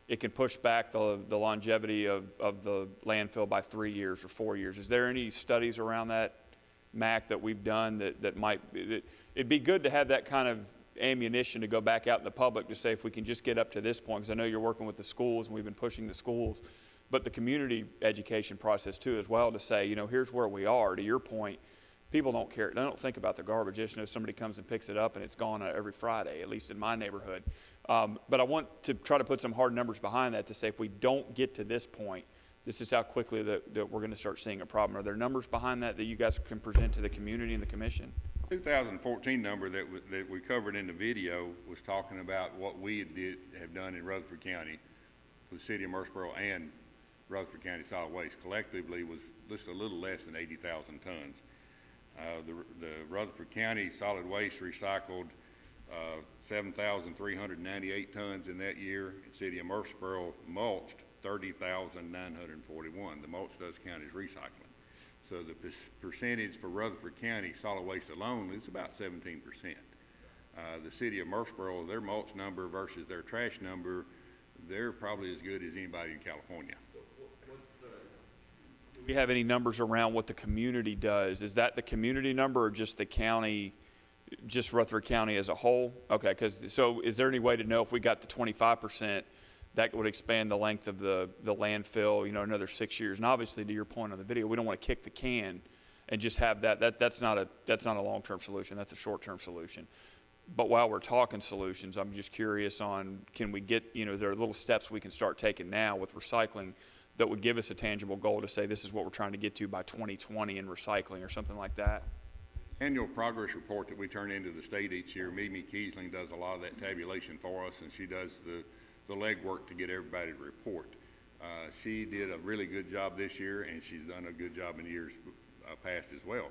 B: it can push back the longevity of the landfill by 3 years or 4 years? Is there any studies around that, Mac, that we've done that might, it'd be good to have that kind of ammunition to go back out in the public to say if we can just get up to this point, because I know you're working with the schools and we've been pushing the schools, but the community education process too as well, to say, you know, here's where we are. To your point, people don't care, they don't think about the garbage. Just know somebody comes and picks it up and it's gone every Friday, at least in my neighborhood. But I want to try to put some hard numbers behind that to say if we don't get to this point, this is how quickly that we're going to start seeing a problem. Are there numbers behind that you guys can present to the community and the commission?
N: 2014 number that we covered in the video was talking about what we have done in Rutherford County for the city of Murfreesboro and Rutherford County Solid Waste collectively was just a little less than 80,000 tons. The Rutherford County Solid Waste recycled 7,398 tons in that year. The city of Murfreesboro mulched 30,941. The mulch does count as recycling. So the percentage for Rutherford County solid waste alone is about 17%. The city of Murfreesboro, their mulch number versus their trash number, they're probably as good as anybody in California.
B: Do we have any numbers around what the community does? Is that the community number or just the county, just Rutherford County as a whole? Okay, so is there any way to know if we got to 25%, that would expand the length of the landfill, you know, another 6 years? And obviously, to your point on the video, we don't want to kick the can and just have that's not a long-term solution. That's a short-term solution. But while we're talking solutions, I'm just curious on, can we get, you know, there are little steps we can start taking now with recycling that would give us a tangible goal to say this is what we're trying to get to by 2020 in recycling or something like that?
N: Annual progress report that we turn into the state each year, Mimi Kiesling does a lot of that tabulation for us, and she does the legwork to get everybody to report. She did a really good job this year, and she's done a good job in years past as well.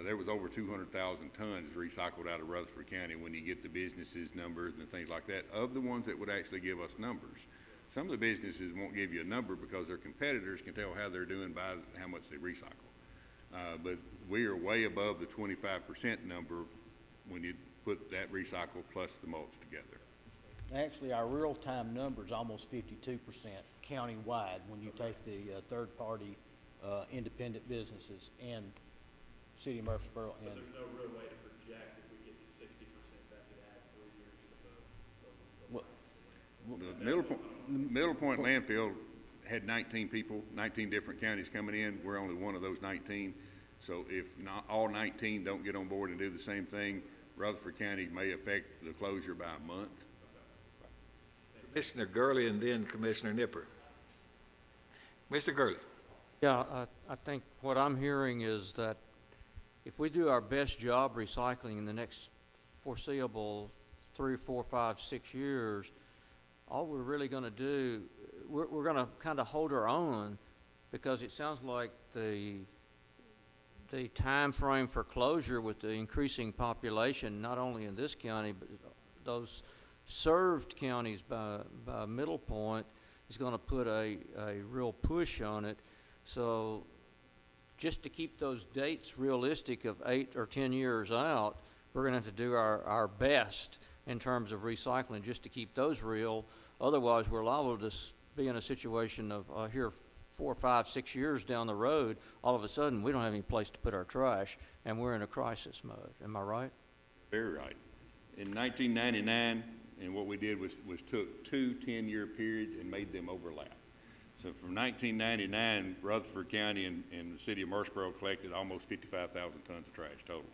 N: There was over 200,000 tons recycled out of Rutherford County when you get the businesses' numbers and things like that, of the ones that would actually give us numbers. Some of the businesses won't give you a number because their competitors can tell how they're doing by how much they recycle. But we are way above the 25% number when you put that recycle plus the mulch together.
O: Actually, our real-time number is almost 52% countywide when you take the third-party independent businesses and City of Murfreesboro.
B: But there's no real way to project if we get to 60% that could add 4 years to the
N: The Middle Point landfill had 19 people, 19 different counties coming in. We're only one of those 19. So if not all 19 don't get on board and do the same thing, Rutherford County may affect the closure by a month.
A: Commissioner Gurley and then Commissioner Nipper. Mr. Gurley.
I: Yeah, I think what I'm hearing is that if we do our best job recycling in the next foreseeable 3, 4, 5, 6 years, all we're really going to do, we're going to kind of hold our own, because it sounds like the time frame for closure with the increasing population, not only in this county, but those served counties by Middle Point, is going to put a real push on it. So just to keep those dates realistic of 8 or 10 years out, we're going to have to do our best in terms of recycling just to keep those real. Otherwise, we're liable to be in a situation of here 4, 5, 6 years down the road, all of a sudden we don't have any place to put our trash, and we're in a crisis mode. Am I right?
N: Very right. In 1999, and what we did was took 2 10-year periods and made them overlap. So from 1999, Rutherford County and the city of Murfreesboro collected almost 55,000 tons of trash total.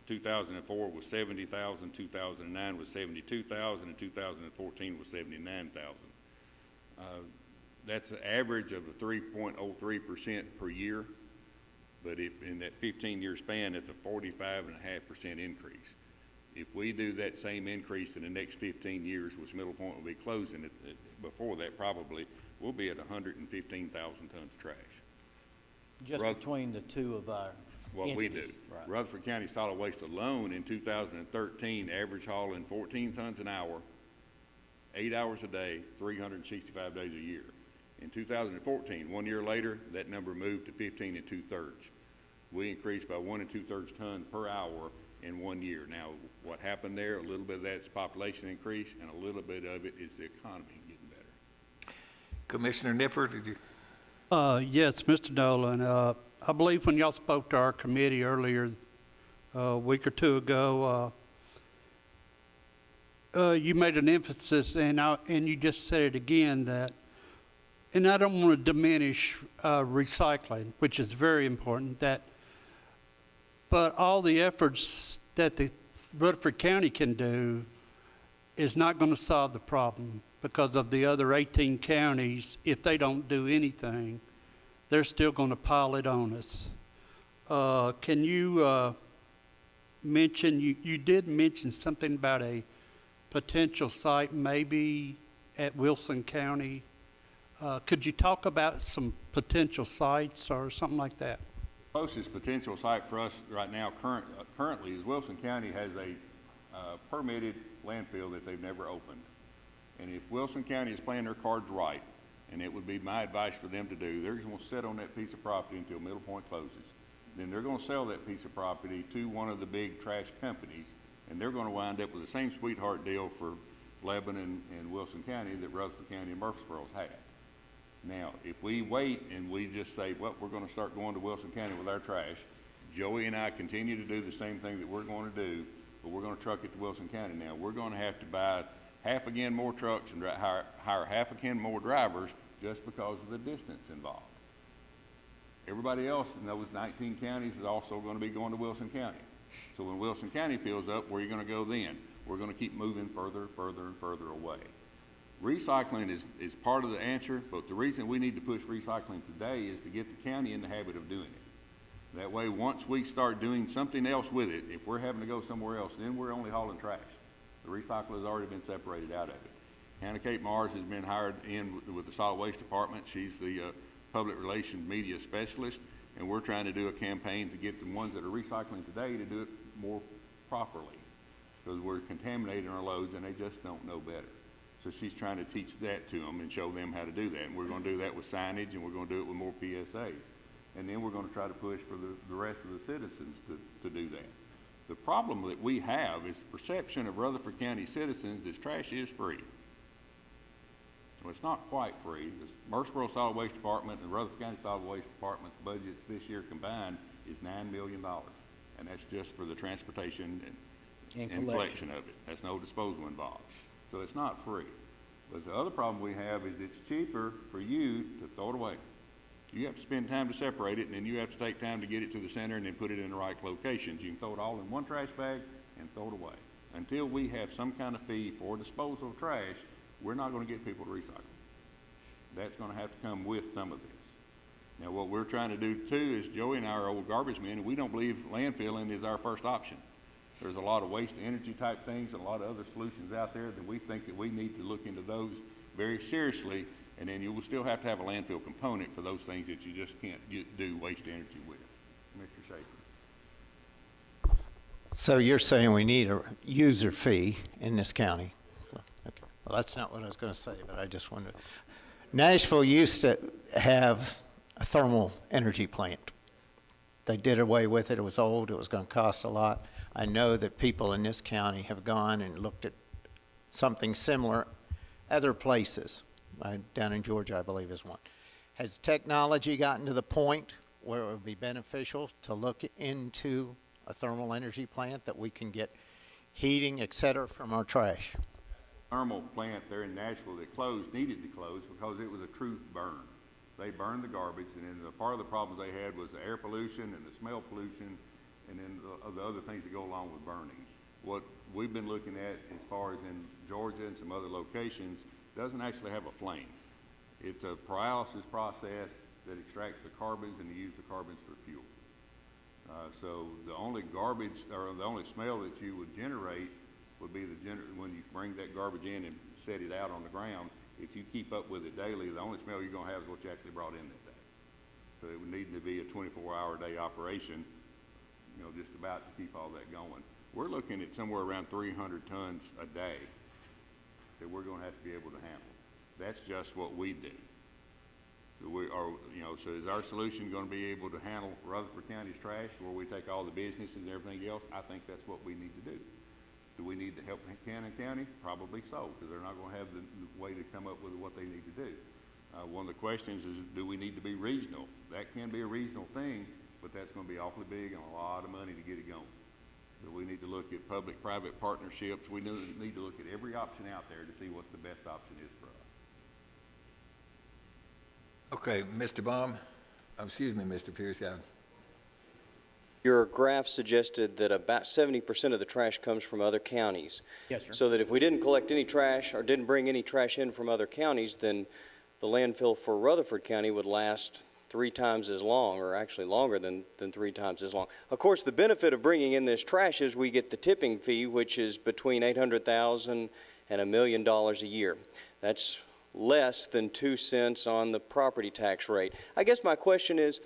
N: 2004 was 70,000, 2009 was 72,000, and 2014 was 79,000. That's an average of a 3.03% per year, but if in that 15-year span, it's a 45.5% increase. If we do that same increase in the next 15 years, which Middle Point will be closing, before that probably, we'll be at 115,000 tons of trash.
O: Just between the two of our
N: What we
O: entities.
N: do.
O: Right.
N: Rutherford County Solid Waste alone in 2013, average hauling 14 tons an hour, 8 hours a day, 365 days a year. In 2014, 1 year later, that number moved to 15 2/3. We increased by 1 2/3 tons per hour in 1 year. Now, what happened there, a little bit of that's population increase, and a little bit of it is the economy getting better.
A: Commissioner Nipper, did you?
Q: Yes, Mr. Dolan. I believe when y'all spoke to our committee earlier a week or two ago, you made an emphasis, and you just said it again, that, and I don't want to diminish recycling, which is very important, but all the efforts that the Rutherford County can do is not going to solve the problem, because of the other 18 counties. If they don't do anything, they're still going to pile it on us. Can you mention, you did mention something about a potential site maybe at Wilson County. Could you talk about some potential sites or something like that?
N: Closest potential site for us right now currently is Wilson County has a permitted landfill that they've never opened. And if Wilson County is playing their cards right, and it would be my advice for them to do, they're going to sit on that piece of property until Middle Point closes. Then they're going to sell that piece of property to one of the big trash companies, and they're going to wind up with the same sweetheart deal for Lebanon and Wilson County that Rutherford County and Murfreesboro's had. Now, if we wait and we just say, well, we're going to start going to Wilson County with our trash, Joey and I continue to do the same thing that we're going to do, but we're going to truck it to Wilson County. Now, we're going to have to buy half again more trucks and hire half again more drivers just because of the distance involved. Everybody else in those 19 counties is also going to be going to Wilson County. So when Wilson County fills up, where are you going to go then? We're going to keep moving further, further, and further away. Recycling is part of the answer, but the reason we need to push recycling today is to get the county in the habit of doing it. That way, once we start doing something else with it, if we're having to go somewhere else, then we're only hauling trash. The recycler has already been separated out of it. Hannah Kate Mars has been hired in with the solid waste department. She's the public relations media specialist, and we're trying to do a campaign to get the ones that are recycling today to do it more properly, because we're contaminating our loads and they just don't know better. So she's trying to teach that to them and show them how to do that. And we're going to do that with signage, and we're going to do it with more PSAs. And then we're going to try to push for the rest of the citizens to do that. The problem that we have is the perception of Rutherford County citizens is trash is free. Well, it's not quite free. The Murfreesboro Solid Waste Department and the Rutherford County Solid Waste Department's budgets this year combined is $9 million. And that's just for the transportation and collection of it. That's no disposal involved. So it's not free. But the other problem we have is it's cheaper for you to throw it away. You have to spend time to separate it, and then you have to take time to get it to the center and then put it in the right locations. You can throw it all in one trash bag and throw it away. Until we have some kind of fee for disposal of trash, we're not gonna get people to recycle. That's gonna have to come with some of this. Now, what we're trying to do too is Joey and I are old garbage men, and we don't believe landfilling is our first option. There's a lot of waste to energy type things and a lot of other solutions out there that we think that we need to look into those very seriously, and then you will still have to have a landfill component for those things that you just can't do waste energy with. Mr. Schaefer.
J: So you're saying we need a user fee in this county? Okay. Well, that's not what I was going to say, but I just wanted to. Nashville used to have a thermal energy plant. They did away with it. It was old. It was going to cost a lot. I know that people in this county have gone and looked at something similar other places. Down in Georgia, I believe, is one. Has technology gotten to the point where it would be beneficial to look into a thermal energy plant that we can get heating, et cetera, from our trash?
N: Thermal plant there in Nashville that closed, needed to close because it was a true burn. They burned the garbage, and then part of the problems they had was the air pollution and the smell pollution, and then the other things that go along with burning. What we've been looking at as far as in Georgia and some other locations doesn't actually have a flame. It's a pyrolysis process that extracts the carbons, and you use the carbons for fuel. So the only garbage or the only smell that you would generate would be when you bring that garbage in and set it out on the ground. If you keep up with it daily, the only smell you're gonna have is what you actually brought in that day. So it would need to be a 24-hour-a-day operation, you know, just about to keep all that going. We're looking at somewhere around 300 tons a day that we're gonna have to be able to handle. That's just what we do. So so is our solution gonna be able to handle Rutherford County's trash where we take all the businesses and everything else? I think that's what we need to do. Do we need to help Cannon County? Probably so, because they're not gonna have the way to come up with what they need to do. One of the questions is, do we need to be regional? That can be a regional thing, but that's gonna be awfully big and a lot of money to get it going. So we need to look at public-private partnerships. We need to look at every option out there to see what the best option is for us.
A: Okay, Mr. Baum, excuse me, Mr. Pierce,
R: Your graph suggested that about 70% of the trash comes from other counties.
B: Yes, sir.
R: So that if we didn't collect any trash or didn't bring any trash in from other counties, then the landfill for Rutherford County would last 3 times as long, or actually longer than 3 times as long. Of course, the benefit of bringing in this trash is we get the tipping fee, which is between $800,000 and $1 million a year. That's less than 2 cents on the property tax rate. I guess my question is,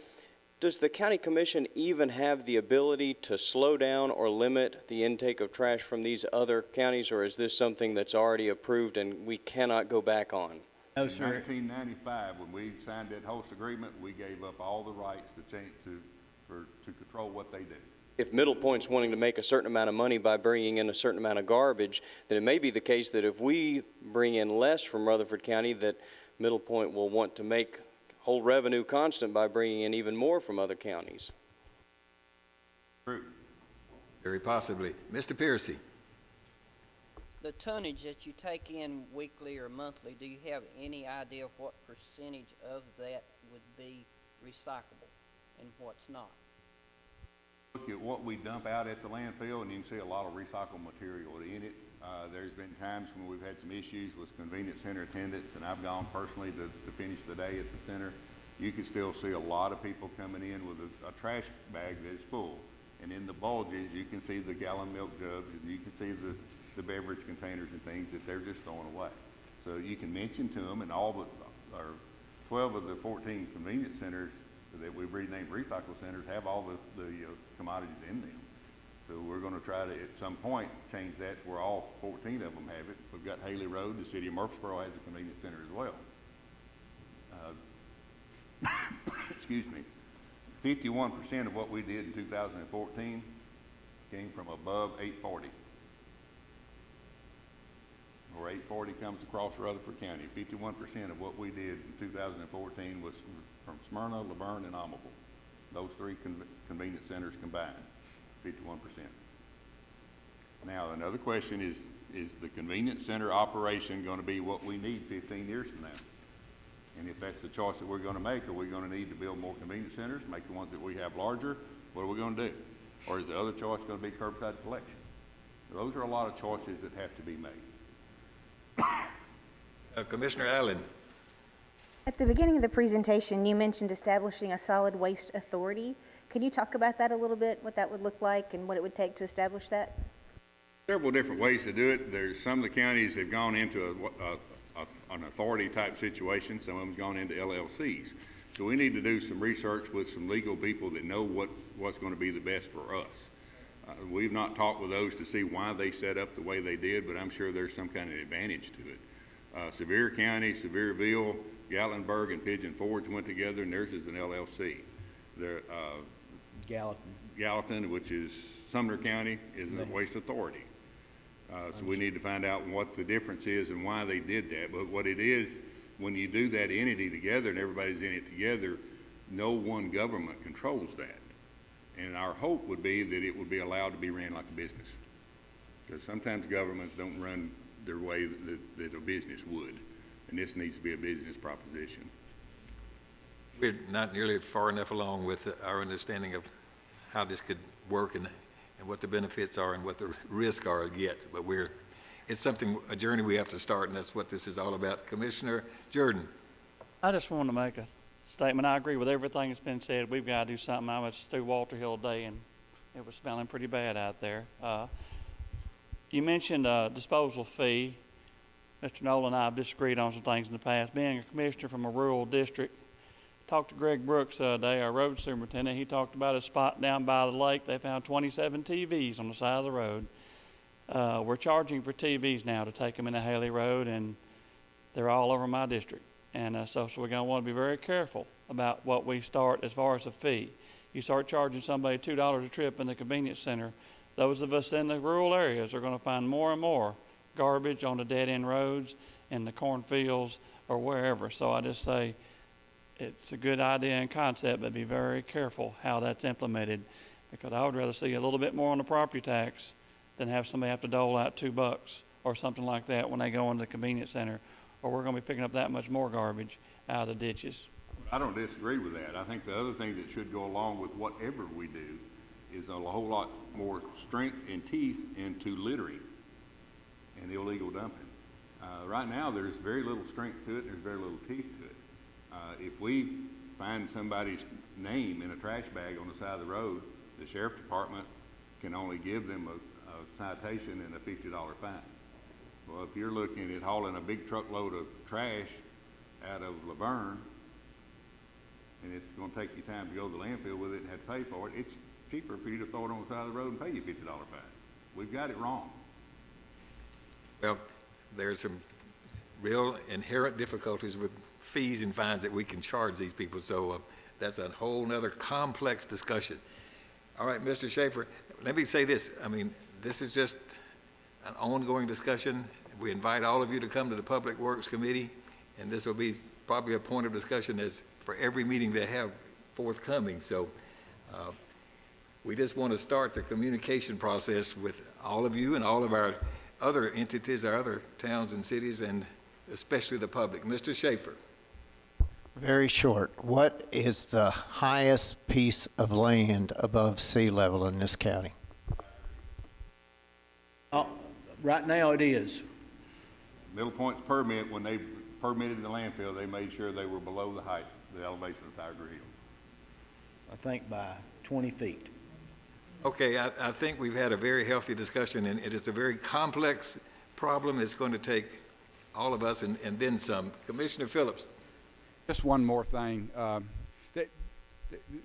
R: does the county commission even have the ability to slow down or limit the intake of trash from these other counties, or is this something that's already approved and we cannot go back on?
N: No, sir. In 1995, when we signed that host agreement, we gave up all the rights to control what they do.
R: If Middle Point's wanting to make a certain amount of money by bringing in a certain amount of garbage, then it may be the case that if we bring in less from Rutherford County, that Middle Point will want to hold revenue constant by bringing in even more from other counties.
N: True.
A: Very possibly. Mr. Piercy.
S: The tonnage that you take in weekly or monthly, do you have any idea what percentage of that would be recyclable and what's not?
N: Look at what we dump out at the landfill, and you can see a lot of recycled material in it. There's been times when we've had some issues with convenience center attendants, and I've gone personally to finish the day at the center. You can still see a lot of people coming in with a trash bag that is full. And in the bulges, you can see the gallon milk jugs, and you can see the beverage containers and things that they're just throwing away. So you can mention to them, and all but 12 of the 14 convenience centers that we've renamed recycle centers have all the commodities in them. So we're going to try to, at some point, change that to where all 14 of them have it. We've got Haley Road. The city of Murfreesboro has a convenience center as well. Excuse me. 51% of what we did in 2014 came from above 840. Where 840 comes across Rutherford County. 51% of what we did in 2014 was from Smyrna, Laverne, and Almaville. Those 3 convenience centers combined, 51%. Now, another question is, is the convenience center operation going to be what we need 15 years from now? And if that's the choice that we're going to make, are we going to need to build more convenience centers, make the ones that we have larger? What are we going to do? Or is the other choice going to be curbside collection? Those are a lot of choices that have to be made.
A: Commissioner Allen.
H: At the beginning of the presentation, you mentioned establishing a solid waste authority. Can you talk about that a little bit, what that would look like and what it would take to establish that?
N: Several different ways to do it. There's some of the counties have gone into an authority type situation. Some of them's gone into LLCs. So we need to do some research with some legal people that know what's going to be the best for us. We've not talked with those to see why they set up the way they did, but I'm sure there's some kind of advantage to it. Sevier County, Sevierville, Gatlinburg, and Pigeon Forge went together, and theirs is an LLC. Gallatin, which is Sumner County, is a waste authority. So we need to find out what the difference is and why they did that. But what it is, when you do that entity together and everybody's in it together, no one government controls that. And our hope would be that it would be allowed to be ran like a business. Because sometimes governments don't run their way that a business would. And this needs to be a business proposition.
A: We're not nearly far enough along with our understanding of how this could work and what the benefits are and what the risks are yet. But it's a journey we have to start, and that's what this is all about. Commissioner Jordan.
G: I just want to make a statement. I agree with everything that's been said. We've got to do something. I was through Walter Hill today, and it was smelling pretty bad out there. You mentioned disposal fee. Mr. Nolan and I have disagreed on some things in the past. Being a commissioner from a rural district, talked to Greg Brooks the other day, our road superintendent. He talked about a spot down by the lake. They found 27 TVs on the side of the road. We're charging for TVs now to take them into Haley Road, and they're all over my district. And so we're going to want to be very careful about what we start as far as a fee. You start charging somebody $2 a trip in the convenience center, those of us in the rural areas are going to find more and more garbage on the dead-end roads, in the cornfields, or wherever. So I just say it's a good idea and concept, but be very careful how that's implemented, because I would rather see a little bit more on the property tax than have somebody have to dole out $2 or something like that when they go into the convenience center, or we're going to be picking up that much more garbage out of the ditches.
N: I don't disagree with that. I think the other thing that should go along with whatever we do is a whole lot more strength and teeth into littering and illegal dumping. Right now, there's very little strength to it, and there's very little teeth to it. If we find somebody's name in a trash bag on the side of the road, the sheriff's department can only give them a citation and a $50 fine. Well, if you're looking at hauling a big truckload of trash out of Laverne, and it's going to take you time to go to the landfill with it and have to pay for it, it's cheaper for you to throw it on the side of the road and pay you $50 fine. We've got it wrong.
A: Well, there's some real inherent difficulties with fees and fines that we can charge these people, so that's a whole nother complex discussion. All right, Mr. Schaefer, let me say this. I mean, this is just an ongoing discussion. We invite all of you to come to the Public Works Committee, and this will be probably a point of discussion as for every meeting they have forthcoming. So we just want to start the communication process with all of you and all of our other entities, our other towns and cities, and especially the public. Mr. Schaefer.
J: Very short. What is the highest piece of land above sea level in this county?
O: Right now it is.
N: Middle Point's permit, when they permitted the landfill, they made sure they were below the height, the elevation of Tiger Hill.
O: I think by 20 feet.
A: Okay, I think we've had a very healthy discussion, and it is a very complex problem. It's going to take all of us and then some. Commissioner Phillips.
D: Just one more thing. The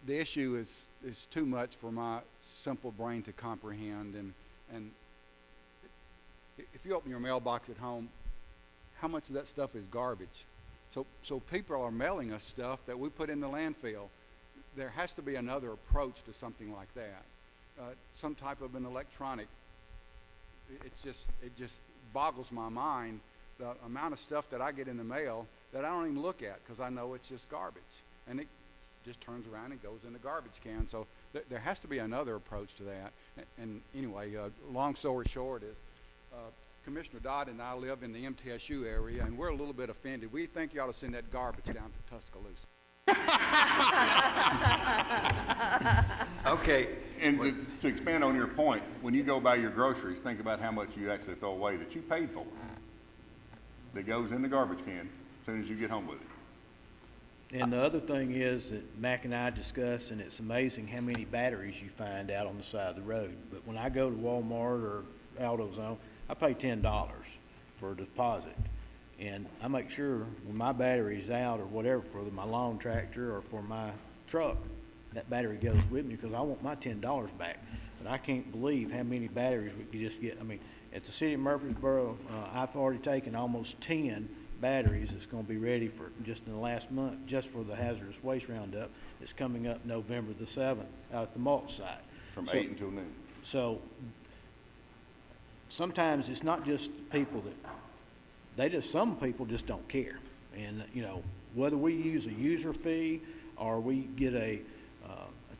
D: issue is too much for my simple brain to comprehend. And if you open your mailbox at home, how much of that stuff is garbage? So people are mailing us stuff that we put in the landfill. There has to be another approach to something like that. Some type of an electronic. It just boggles my mind, the amount of stuff that I get in the mail that I don't even look at because I know it's just garbage, and it just turns around and goes in the garbage can. So there has to be another approach to that. And anyway, long story short is Commissioner Dodd and I live in the MTSU area, and we're a little bit offended. We think you ought to send that garbage down to Tuscaloosa.
A: Okay.
N: And to expand on your point, when you go buy your groceries, think about how much you actually throw away that you paid for, that goes in the garbage can as soon as you get home with it.
O: And the other thing is that Mac and I discuss, and it's amazing how many batteries you find out on the side of the road. But when I go to Walmart or AutoZone, I pay $10 for a deposit. And I make sure when my battery's out or whatever for my lawn tractor or for my truck, that battery goes with me because I want my $10 back. But I can't believe how many batteries we could just get. I mean, at the city of Murfreesboro, I've already taken almost 10 batteries that's going to be ready for just in the last month, just for the hazardous waste roundup that's coming up November the 7th out at the malt site.
N: From 8 until noon.
O: So sometimes it's not just people that, some people just don't care. And, you know, whether we use a user fee or we get a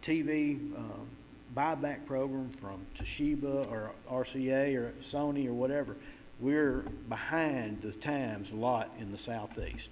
O: TV buyback program from Toshiba or RCA or Sony or whatever, we're behind the times a lot in the southeast.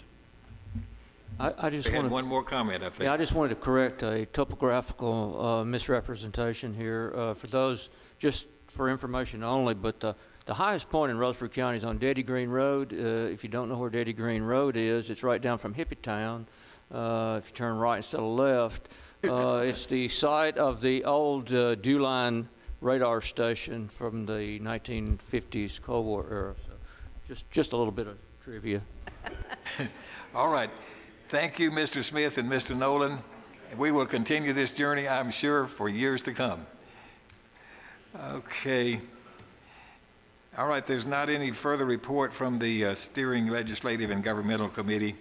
I: I just
A: We had
I: wanted,
A: one more comment, I think.
I: yeah, I just wanted to correct a topographical misrepresentation here for those, just for information only, but the highest point in Rutherford County is on Deddy Green Road. If you don't know where Deddy Green Road is, it's right down from Hippie Town. If you turn right instead of left, it's the site of the old Dewline radar station from the 1950s Cold War era. So just a little bit of trivia.
A: All right. Thank you, Mr. Smith and Mr. Nolan. We will continue this journey, I'm sure, for years to come. Okay. All right, there's not any further report from the Steering Legislative and Governmental Committee.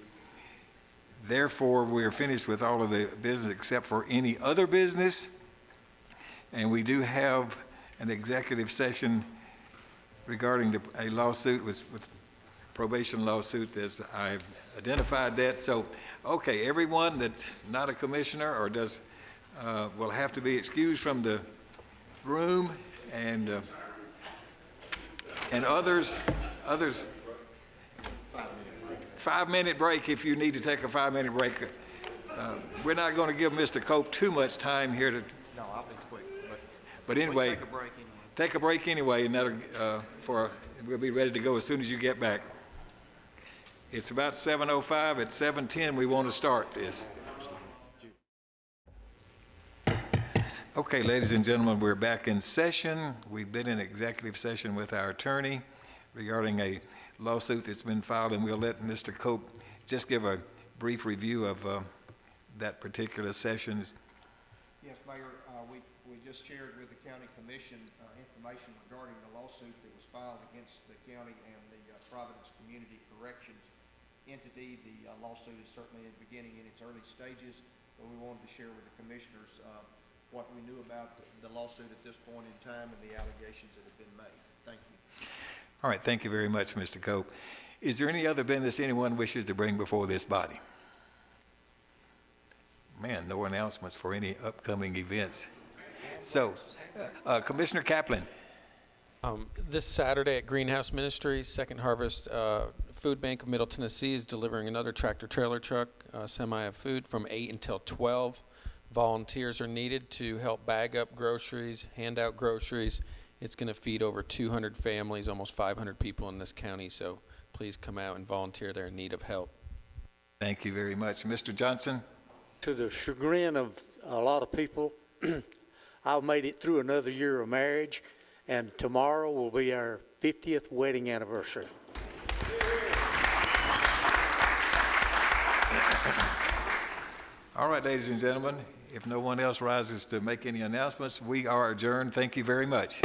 A: Therefore, we're finished with all of the business except for any other business. And we do have an executive session regarding a lawsuit with probation lawsuit, as I've identified that. So, okay, everyone that's not a commissioner or does will have to be excused from the room, and others. 5-minute break if you need to take a 5-minute break. We're not going to give Mr. Cope too much time here to.
T: No, I'll be quick.
A: But anyway,
T: take a break anyway.
A: Take a break anyway, and that'll we'll be ready to go as soon as you get back. It's about 7:05. At 7:10, we want to start this. Okay, ladies and gentlemen, we're back in session. We've been in executive session with our attorney regarding a lawsuit that's been filed, and we'll let Mr. Cope just give a brief review of that particular session.
T: Yes, Mayor, we just shared with the County Commission information regarding the lawsuit that was filed against the county and the Providence Community Corrections entity. The lawsuit is certainly beginning in its early stages, but we wanted to share with the commissioners what we knew about the lawsuit at this point in time and the allegations that have been made. Thank you.
A: All right, thank you very much, Mr. Cope. Is there any other business anyone wishes to bring before this body? Man, no announcements for any upcoming events. So, Commissioner Kaplan.
U: This Saturday at Greenhouse Ministries, Second Harvest Food Bank of Middle Tennessee is delivering another tractor-trailer truck, semi of food, from 8 until 12. Volunteers are needed to help bag up groceries, hand out groceries. It's going to feed over 200 families, almost 500 people in this county, so please come out and volunteer. They're in need of help.
A: Thank you very much. Mr. Johnson?
V: To the chagrin of a lot of people, I've made it through another year of marriage, and tomorrow will be our 50th wedding anniversary.
A: All right, ladies and gentlemen, if no one else rises to make any announcements, we are adjourned. Thank you very much.